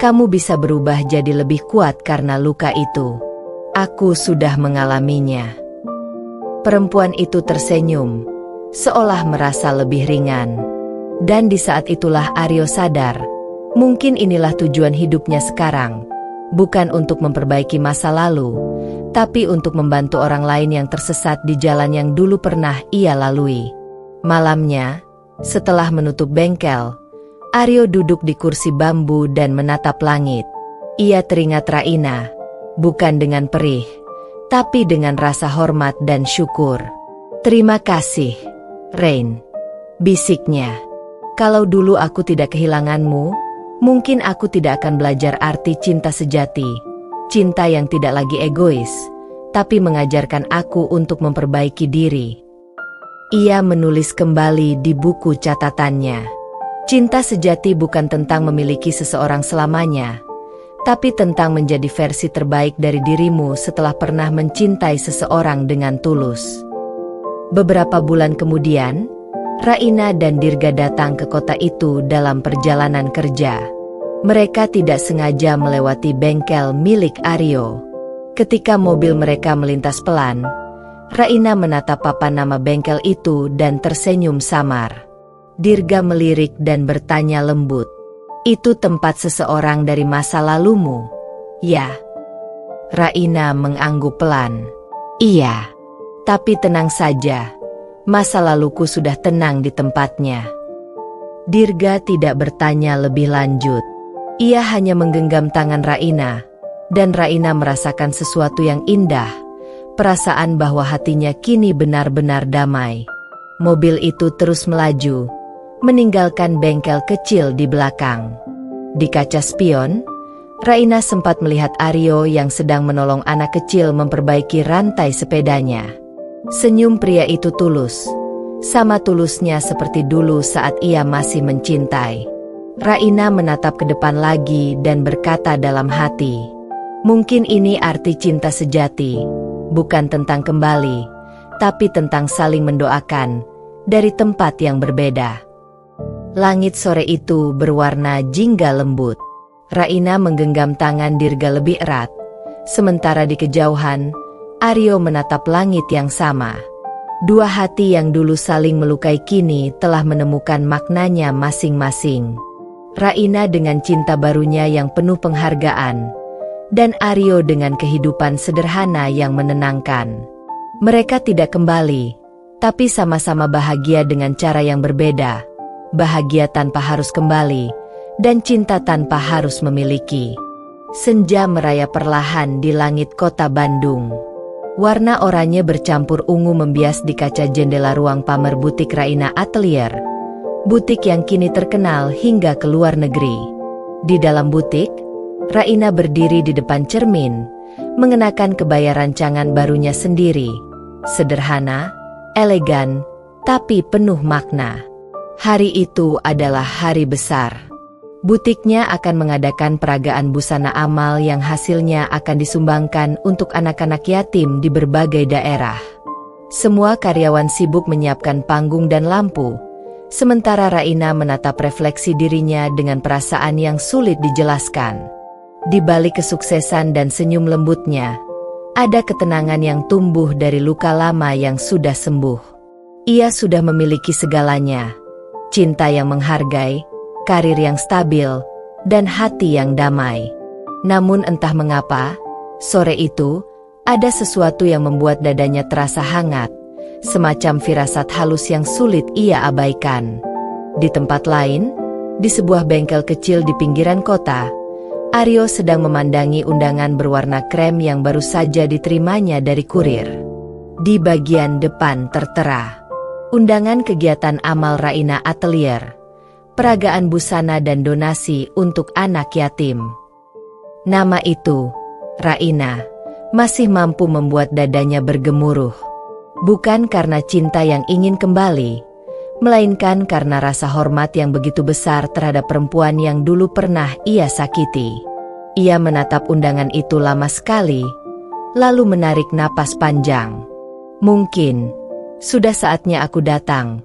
kamu bisa berubah jadi lebih kuat karena luka itu. Aku sudah mengalaminya." Perempuan itu tersenyum, seolah merasa lebih ringan. Dan di saat itulah Aryo sadar, mungkin inilah tujuan hidupnya sekarang. Bukan untuk memperbaiki masa lalu, tapi untuk membantu orang lain yang tersesat di jalan yang dulu pernah ia lalui. Malamnya, setelah menutup bengkel, Aryo duduk di kursi bambu dan menatap langit. Ia teringat Raina, bukan dengan perih, tapi dengan rasa hormat dan syukur. "Terima kasih, Rain," bisiknya. "Kalau dulu aku tidak kehilanganmu, mungkin aku tidak akan belajar arti cinta sejati, cinta yang tidak lagi egois, tapi mengajarkan aku untuk memperbaiki diri." Ia menulis kembali di buku catatannya. Cinta sejati bukan tentang memiliki seseorang selamanya, tapi tentang menjadi versi terbaik dari dirimu setelah pernah mencintai seseorang dengan tulus. Beberapa bulan kemudian, Raina dan Dirga datang ke kota itu dalam perjalanan kerja. Mereka tidak sengaja melewati bengkel milik Aryo. Ketika mobil mereka melintas pelan, Raina menatap papan nama bengkel itu dan tersenyum samar. Dirga melirik dan bertanya lembut, "Itu tempat seseorang dari masa lalumu?" "Ya." Raina mengangguk pelan. "Iya. Tapi tenang saja. Masa laluku sudah tenang di tempatnya." Dirga tidak bertanya lebih lanjut. Ia hanya menggenggam tangan Raina, dan Raina merasakan sesuatu yang indah, perasaan bahwa hatinya kini benar-benar damai. Mobil itu terus melaju, meninggalkan bengkel kecil di belakang. Di kaca spion, Raina sempat melihat Aryo yang sedang menolong anak kecil memperbaiki rantai sepedanya. Senyum pria itu tulus, sama tulusnya seperti dulu saat ia masih mencintai. Raina menatap ke depan lagi dan berkata dalam hati, "Mungkin ini arti cinta sejati, bukan tentang kembali, tapi tentang saling mendoakan dari tempat yang berbeda." Langit sore itu berwarna jingga lembut. Raina menggenggam tangan Dirga lebih erat, sementara di kejauhan, Aryo menatap langit yang sama. Dua hati yang dulu saling melukai kini telah menemukan maknanya masing-masing. Raina dengan cinta barunya yang penuh penghargaan, dan Aryo dengan kehidupan sederhana yang menenangkan. Mereka tidak kembali, tapi sama-sama bahagia dengan cara yang berbeda. Bahagia tanpa harus kembali, dan cinta tanpa harus memiliki. Senja merayap perlahan di langit kota Bandung. Warna oranye bercampur ungu membias di kaca jendela ruang pamer butik Raina Atelier. Butik yang kini terkenal hingga ke luar negeri. Di dalam butik, Raina berdiri di depan cermin, mengenakan kebaya rancangan barunya sendiri. Sederhana, elegan, tapi penuh makna. Hari itu adalah hari besar. Butiknya akan mengadakan peragaan busana amal yang hasilnya akan disumbangkan untuk anak-anak yatim di berbagai daerah. Semua karyawan sibuk menyiapkan panggung dan lampu, sementara Raina menatap refleksi dirinya dengan perasaan yang sulit dijelaskan. Di balik kesuksesan dan senyum lembutnya, ada ketenangan yang tumbuh dari luka lama yang sudah sembuh. Ia sudah memiliki segalanya, cinta yang menghargai, karir yang stabil, dan hati yang damai. Namun entah mengapa, sore itu, ada sesuatu yang membuat dadanya terasa hangat, semacam firasat halus yang sulit ia abaikan. Di tempat lain, di sebuah bengkel kecil di pinggiran kota, Aryo sedang memandangi undangan berwarna krem yang baru saja diterimanya dari kurir. Di bagian depan tertera, undangan kegiatan amal Raina Atelier, peragaan busana dan donasi untuk anak yatim. Nama itu, Raina, masih mampu membuat dadanya bergemuruh. Bukan karena cinta yang ingin kembali, melainkan karena rasa hormat yang begitu besar terhadap perempuan yang dulu pernah ia sakiti. Ia menatap undangan itu lama sekali, lalu menarik napas panjang. Mungkin, sudah saatnya aku datang,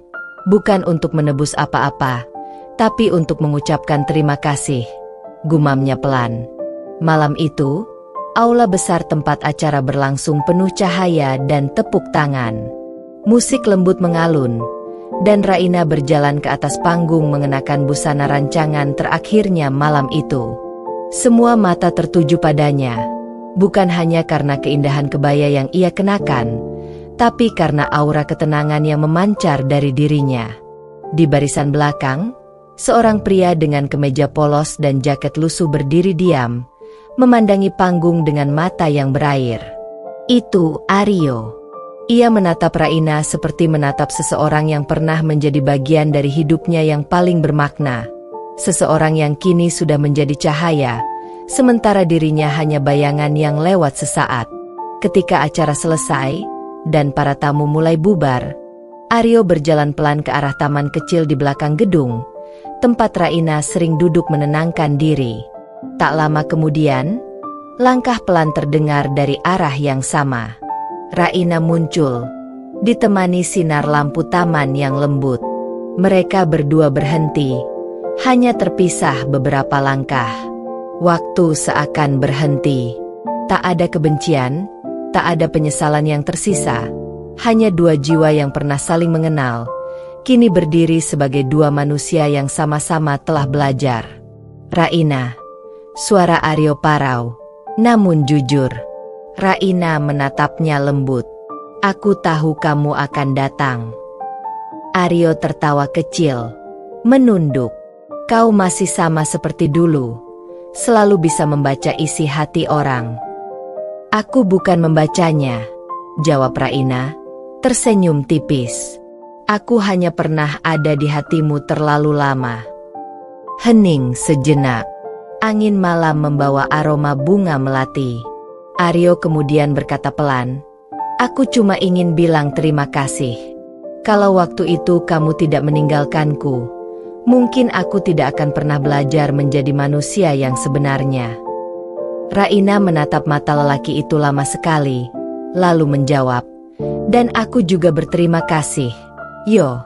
bukan untuk menebus apa-apa, tapi untuk mengucapkan terima kasih, gumamnya pelan. Malam itu, aula besar tempat acara berlangsung penuh cahaya dan tepuk tangan. Musik lembut mengalun, dan Raina berjalan ke atas panggung mengenakan busana rancangan terakhirnya malam itu. Semua mata tertuju padanya, bukan hanya karena keindahan kebaya yang ia kenakan, tapi karena aura ketenangan yang memancar dari dirinya. Di barisan belakang, seorang pria dengan kemeja polos dan jaket lusuh berdiri diam, memandangi panggung dengan mata yang berair. Itu Aryo. Ia menatap Raina seperti menatap seseorang yang pernah menjadi bagian dari hidupnya yang paling bermakna. Seseorang yang kini sudah menjadi cahaya, sementara dirinya hanya bayangan yang lewat sesaat. Ketika acara selesai, dan para tamu mulai bubar, Aryo berjalan pelan ke arah taman kecil di belakang gedung, tempat Raina sering duduk menenangkan diri. Tak lama kemudian, langkah pelan terdengar dari arah yang sama. Raina muncul, ditemani sinar lampu taman yang lembut. Mereka berdua berhenti, hanya terpisah beberapa langkah. Waktu seakan berhenti. Tak ada kebencian, tak ada penyesalan yang tersisa. Hanya dua jiwa yang pernah saling mengenal, kini berdiri sebagai dua manusia yang sama-sama telah belajar. Raina. Suara Aryo parau, namun jujur. Raina menatapnya lembut. Aku tahu kamu akan datang. Aryo tertawa kecil, menunduk. Kau masih sama seperti dulu, selalu bisa membaca isi hati orang. Aku bukan membacanya, jawab Raina, tersenyum tipis. Aku hanya pernah ada di hatimu terlalu lama. Hening sejenak. Angin malam membawa aroma bunga melati. Aryo kemudian berkata pelan, aku cuma ingin bilang terima kasih. Kalau waktu itu kamu tidak meninggalkanku, mungkin aku tidak akan pernah belajar menjadi manusia yang sebenarnya. Raina menatap mata lelaki itu lama sekali, lalu menjawab, dan aku juga berterima kasih, Yo.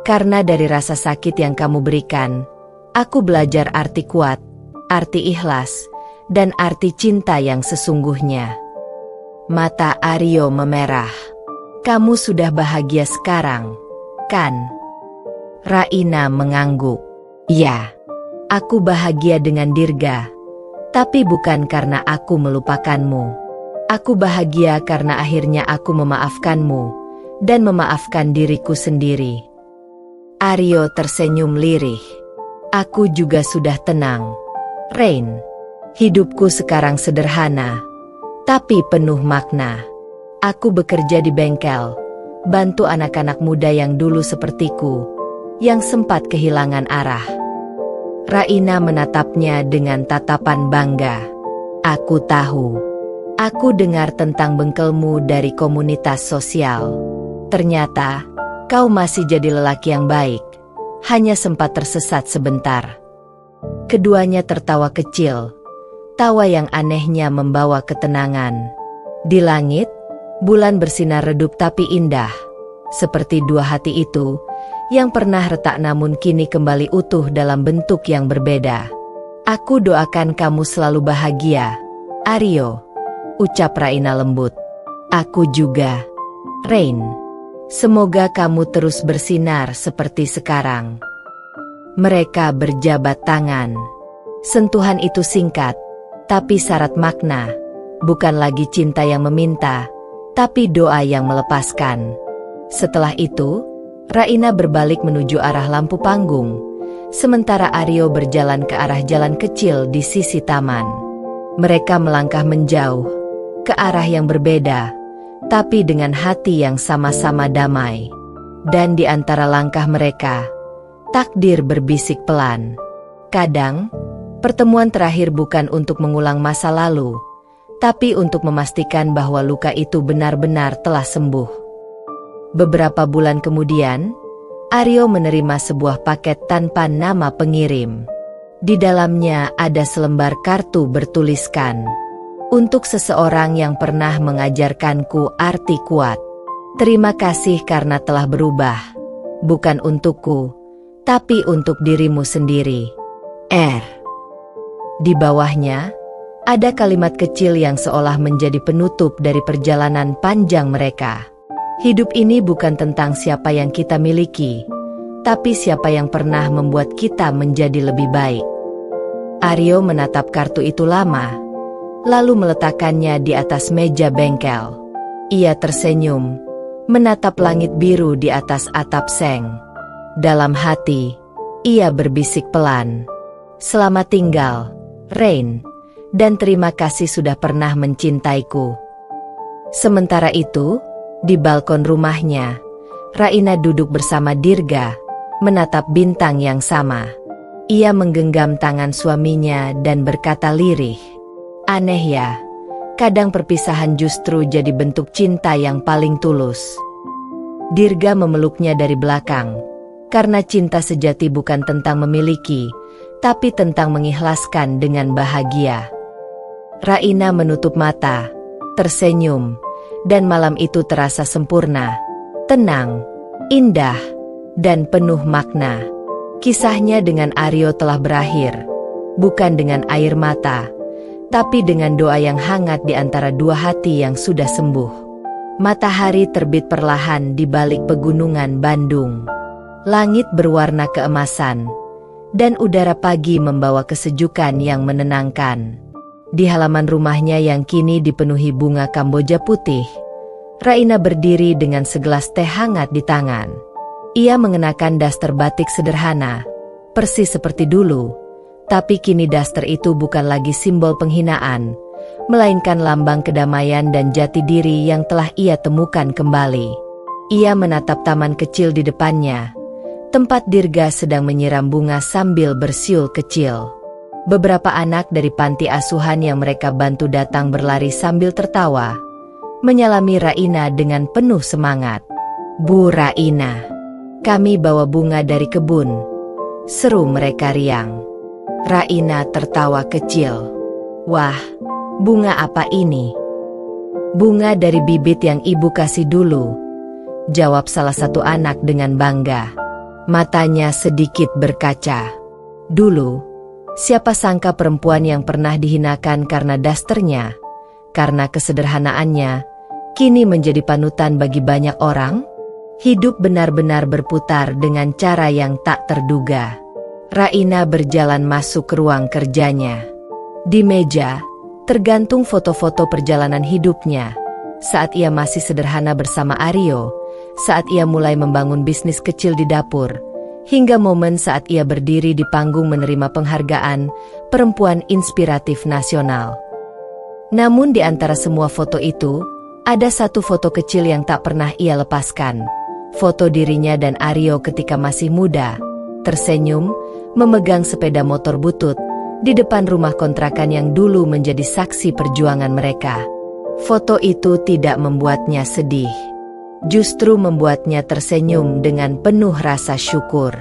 Karena dari rasa sakit yang kamu berikan, aku belajar arti kuat, arti ikhlas, dan arti cinta yang sesungguhnya. Mata Aryo memerah. Kamu sudah bahagia sekarang, kan? Raina mengangguk. Ya, Aku bahagia dengan Dirga, tapi bukan karena aku melupakanmu. Aku bahagia karena akhirnya aku memaafkanmu dan memaafkan diriku sendiri. Aryo tersenyum lirih. Aku juga sudah tenang, Rain. Hidupku sekarang sederhana, tapi penuh makna. Aku bekerja di bengkel, bantu anak-anak muda yang dulu sepertiku, yang sempat kehilangan arah. Raina menatapnya dengan tatapan bangga. Aku tahu. Aku dengar tentang bengkelmu dari komunitas sosial. Ternyata, kau masih jadi lelaki yang baik. Hanya sempat tersesat sebentar. Keduanya tertawa kecil. Tawa yang anehnya membawa ketenangan. Di langit, bulan bersinar redup tapi indah. Seperti dua hati itu, yang pernah retak namun kini kembali utuh dalam bentuk yang berbeda. Aku doakan kamu selalu bahagia, Aryo, ucap Raina lembut. Aku juga, Rain. Semoga kamu terus bersinar seperti sekarang. Mereka berjabat tangan. Sentuhan itu singkat, tapi syarat makna. Bukan lagi cinta yang meminta, tapi doa yang melepaskan. Setelah itu, Raina berbalik menuju arah lampu panggung, sementara Aryo berjalan ke arah jalan kecil di sisi taman. Mereka melangkah menjauh, ke arah yang berbeda, tapi dengan hati yang sama-sama damai. Dan di antara langkah mereka, takdir berbisik pelan. Kadang, pertemuan terakhir bukan untuk mengulang masa lalu, tapi untuk memastikan bahwa luka itu benar-benar telah sembuh. Beberapa bulan kemudian, Aryo menerima sebuah paket tanpa nama pengirim. Di dalamnya ada selembar kartu bertuliskan, "Untuk seseorang yang pernah mengajarkanku arti kuat. Terima kasih karena telah berubah. Bukan untukku, tapi untuk dirimu sendiri. R." Di bawahnya, ada kalimat kecil yang seolah menjadi penutup dari perjalanan panjang mereka. Hidup ini bukan tentang siapa yang kita miliki, tapi siapa yang pernah membuat kita menjadi lebih baik. Aryo menatap kartu itu lama, lalu meletakkannya di atas meja bengkel. Ia tersenyum, menatap langit biru di atas atap seng. Dalam hati, ia berbisik pelan, "Selamat tinggal, Rain, dan terima kasih sudah pernah mencintaiku." Sementara itu, di balkon rumahnya, Raina duduk bersama Dirga, menatap bintang yang sama. Ia menggenggam tangan suaminya dan berkata lirih, "Aneh ya, kadang perpisahan justru jadi bentuk cinta yang paling tulus." Dirga memeluknya dari belakang, karena cinta sejati bukan tentang memiliki, tapi tentang mengikhlaskan dengan bahagia. Raina menutup mata, tersenyum, dan malam itu terasa sempurna, tenang, indah, dan penuh makna. Kisahnya dengan Aryo telah berakhir, bukan dengan air mata, tapi dengan doa yang hangat di antara dua hati yang sudah sembuh. Matahari terbit perlahan di balik pegunungan Bandung. Langit berwarna keemasan, dan udara pagi membawa kesejukan yang menenangkan. Di halaman rumahnya yang kini dipenuhi bunga kamboja putih, Raina berdiri dengan segelas teh hangat di tangan. Ia mengenakan daster batik sederhana, persis seperti dulu, tapi kini daster itu bukan lagi simbol penghinaan, melainkan lambang kedamaian dan jati diri yang telah ia temukan kembali. Ia menatap taman kecil di depannya, tempat Dirga sedang menyiram bunga sambil bersiul kecil. Beberapa anak dari panti asuhan yang mereka bantu datang berlari sambil tertawa, menyalami Raina dengan penuh semangat. "Bu Raina, kami bawa bunga dari kebun," seru mereka riang. Raina tertawa kecil. "Wah, bunga apa ini?" "Bunga dari bibit yang ibu kasih dulu," jawab salah satu anak dengan bangga. Matanya sedikit berkaca. Dulu, siapa sangka perempuan yang pernah dihinakan karena dasternya, karena kesederhanaannya, kini menjadi panutan bagi banyak orang? Hidup benar-benar berputar dengan cara yang tak terduga. Raina berjalan masuk ke ruang kerjanya. Di meja, tergantung foto-foto perjalanan hidupnya. Saat ia masih sederhana bersama Aryo, saat ia mulai membangun bisnis kecil di dapur, hingga momen saat ia berdiri di panggung menerima penghargaan Perempuan Inspiratif Nasional. Namun di antara semua foto itu, ada satu foto kecil yang tak pernah ia lepaskan. Foto dirinya dan Aryo ketika masih muda, tersenyum, memegang sepeda motor butut, di depan rumah kontrakan yang dulu menjadi saksi perjuangan mereka. Foto itu tidak membuatnya sedih. Justru membuatnya tersenyum dengan penuh rasa syukur.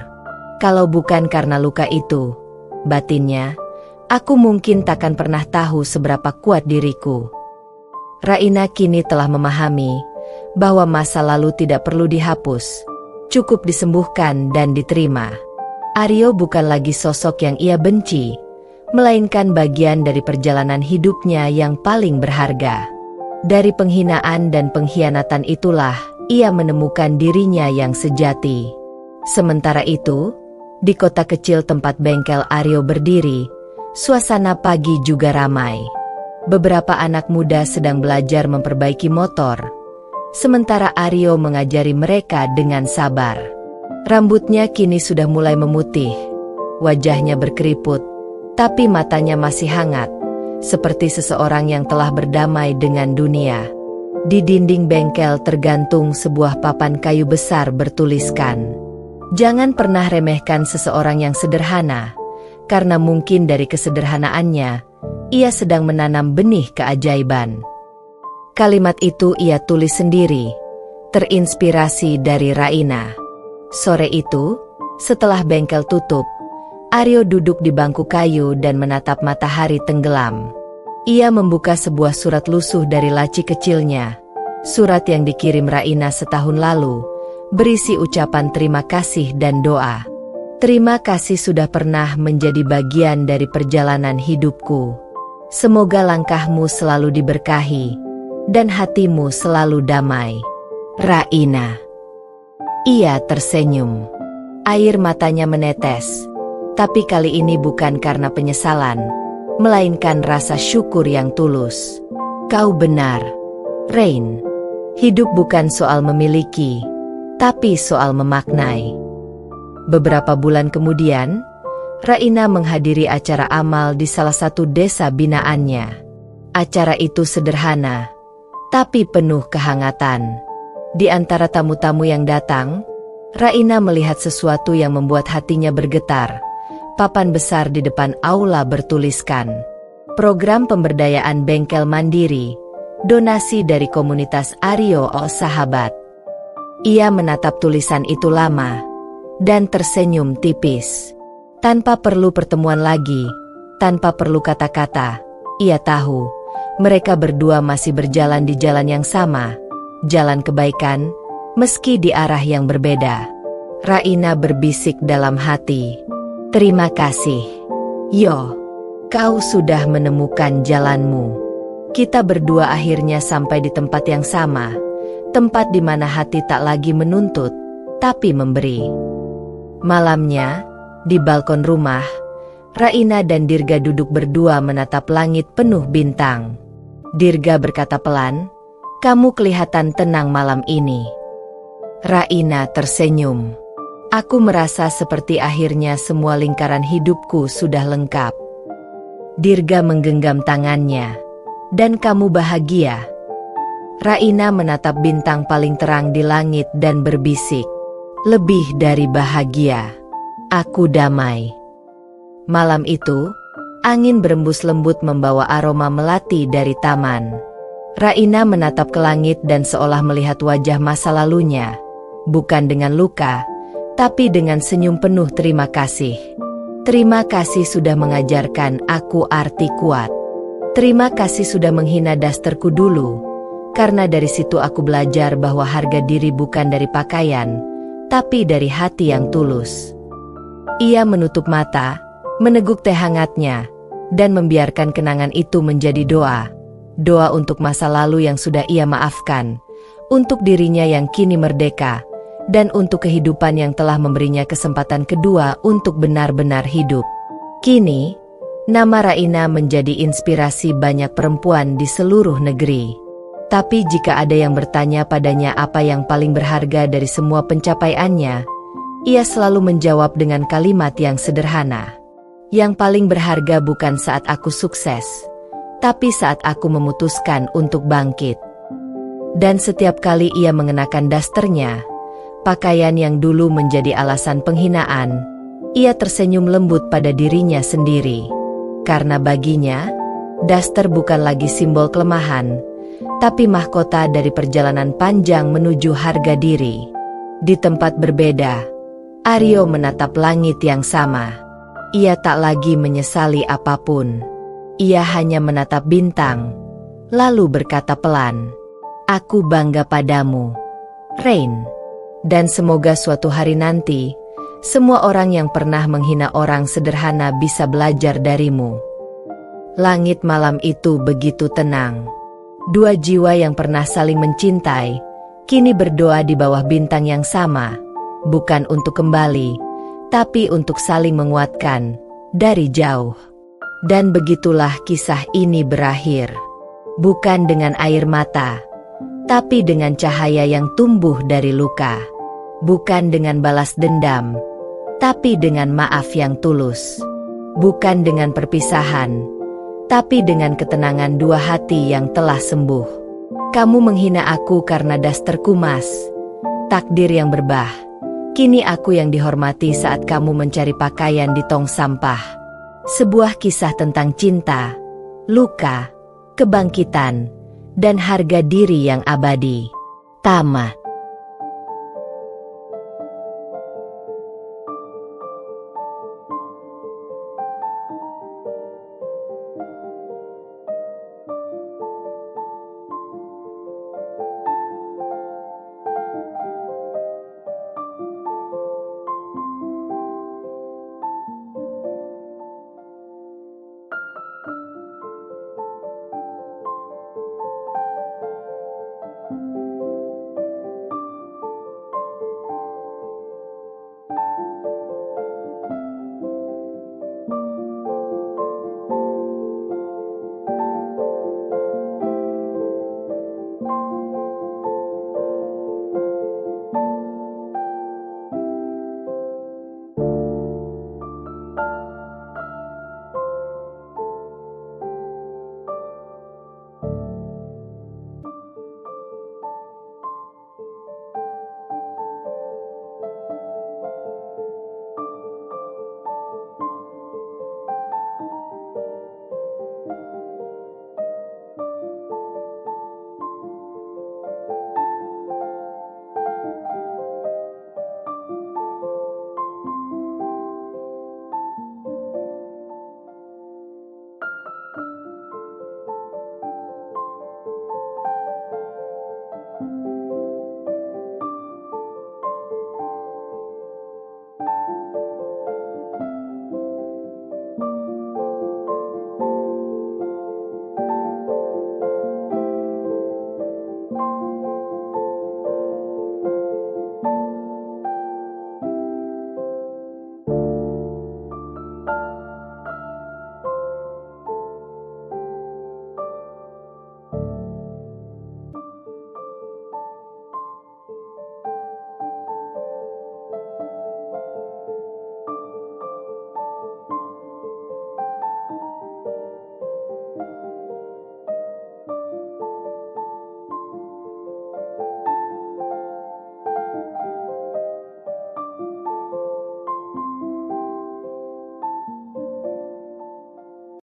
Kalau bukan karena luka itu, batinnya, aku mungkin takkan pernah tahu seberapa kuat diriku. Raina kini telah memahami bahwa masa lalu tidak perlu dihapus, cukup disembuhkan dan diterima. Aryo bukan lagi sosok yang ia benci, melainkan bagian dari perjalanan hidupnya yang paling berharga. Dari penghinaan dan pengkhianatan itulah ia menemukan dirinya yang sejati. Sementara itu, di kota kecil tempat bengkel Aryo berdiri, suasana pagi juga ramai. Beberapa anak muda sedang belajar memperbaiki motor, sementara Aryo mengajari mereka dengan sabar. Rambutnya kini sudah mulai memutih, wajahnya berkeriput, tapi matanya masih hangat, seperti seseorang yang telah berdamai dengan dunia. Di dinding bengkel tergantung sebuah papan kayu besar bertuliskan, "Jangan pernah remehkan seseorang yang sederhana, karena mungkin dari kesederhanaannya, ia sedang menanam benih keajaiban." Kalimat itu ia tulis sendiri, terinspirasi dari Raina. Sore itu, setelah bengkel tutup, Aryo duduk di bangku kayu dan menatap matahari tenggelam. Ia membuka sebuah surat lusuh dari laci kecilnya. Surat yang dikirim Raina setahun lalu, berisi ucapan terima kasih dan doa. "Terima kasih sudah pernah menjadi bagian dari perjalanan hidupku. Semoga langkahmu selalu diberkahi, dan hatimu selalu damai. Raina." Ia tersenyum. Air matanya menetes, tapi kali ini bukan karena penyesalan, melainkan rasa syukur yang tulus. "Kau benar, Rain. Hidup bukan soal memiliki, tapi soal memaknai." Beberapa bulan kemudian, Raina menghadiri acara amal di salah satu desa binaannya. Acara itu sederhana, tapi penuh kehangatan. Di antara tamu-tamu yang datang, Raina melihat sesuatu yang membuat hatinya bergetar. Papan besar di depan aula bertuliskan, "Program Pemberdayaan Bengkel Mandiri, donasi dari komunitas Aryo Sahabat." Ia menatap tulisan itu lama, dan tersenyum tipis. Tanpa perlu pertemuan lagi, tanpa perlu kata-kata, ia tahu, mereka berdua masih berjalan di jalan yang sama. Jalan kebaikan, meski di arah yang berbeda. Raina berbisik dalam hati, "Terima kasih, Yo. Kau sudah menemukan jalanmu. Kita berdua akhirnya sampai di tempat yang sama, tempat di mana hati tak lagi menuntut, tapi memberi." Malamnya, di balkon rumah, Raina dan Dirga duduk berdua menatap langit penuh bintang. Dirga berkata pelan, "Kamu kelihatan tenang malam ini." Raina tersenyum. "Aku merasa seperti akhirnya semua lingkaran hidupku sudah lengkap." Dirga menggenggam tangannya. "Dan kamu bahagia?" Raina menatap bintang paling terang di langit dan berbisik, "Lebih dari bahagia. Aku damai." Malam itu, angin berembus lembut membawa aroma melati dari taman. Raina menatap ke langit dan seolah melihat wajah masa lalunya, bukan dengan luka, tapi dengan senyum penuh terima kasih. "Terima kasih sudah mengajarkan aku arti kuat. Terima kasih sudah menghina dasterku dulu, karena dari situ aku belajar bahwa harga diri bukan dari pakaian, tapi dari hati yang tulus." Ia menutup mata, meneguk teh hangatnya, dan membiarkan kenangan itu menjadi doa. Doa untuk masa lalu yang sudah ia maafkan, untuk dirinya yang kini merdeka, dan untuk kehidupan yang telah memberinya kesempatan kedua untuk benar-benar hidup. Kini, nama Raina menjadi inspirasi banyak perempuan di seluruh negeri. Tapi jika ada yang bertanya padanya apa yang paling berharga dari semua pencapaiannya, ia selalu menjawab dengan kalimat yang sederhana. Yang paling berharga bukan saat aku sukses, tapi saat aku memutuskan untuk bangkit. Dan setiap kali ia mengenakan dasternya, pakaian yang dulu menjadi alasan penghinaan, ia tersenyum lembut pada dirinya sendiri. Karena baginya, daster bukan lagi simbol kelemahan, tapi mahkota dari perjalanan panjang menuju harga diri. Di tempat berbeda, Aryo menatap langit yang sama. Ia tak lagi menyesali apapun. Ia hanya menatap bintang, lalu berkata pelan, "Aku bangga padamu, Rain. Dan semoga suatu hari nanti, semua orang yang pernah menghina orang sederhana bisa belajar darimu." Langit malam itu begitu tenang. Dua jiwa yang pernah saling mencintai, kini berdoa di bawah bintang yang sama, bukan untuk kembali, tapi untuk saling menguatkan dari jauh. Dan begitulah kisah ini berakhir. Bukan dengan air mata, tapi dengan cahaya yang tumbuh dari luka. Bukan dengan balas dendam, tapi dengan maaf yang tulus. Bukan dengan perpisahan, tapi dengan ketenangan dua hati yang telah sembuh. Kamu menghina aku karena dasterku, Mas. Takdir yang berbah. Kini aku yang dihormati saat kamu mencari pakaian di tong sampah. Sebuah kisah tentang cinta, luka, kebangkitan, dan harga diri yang abadi. Tamat.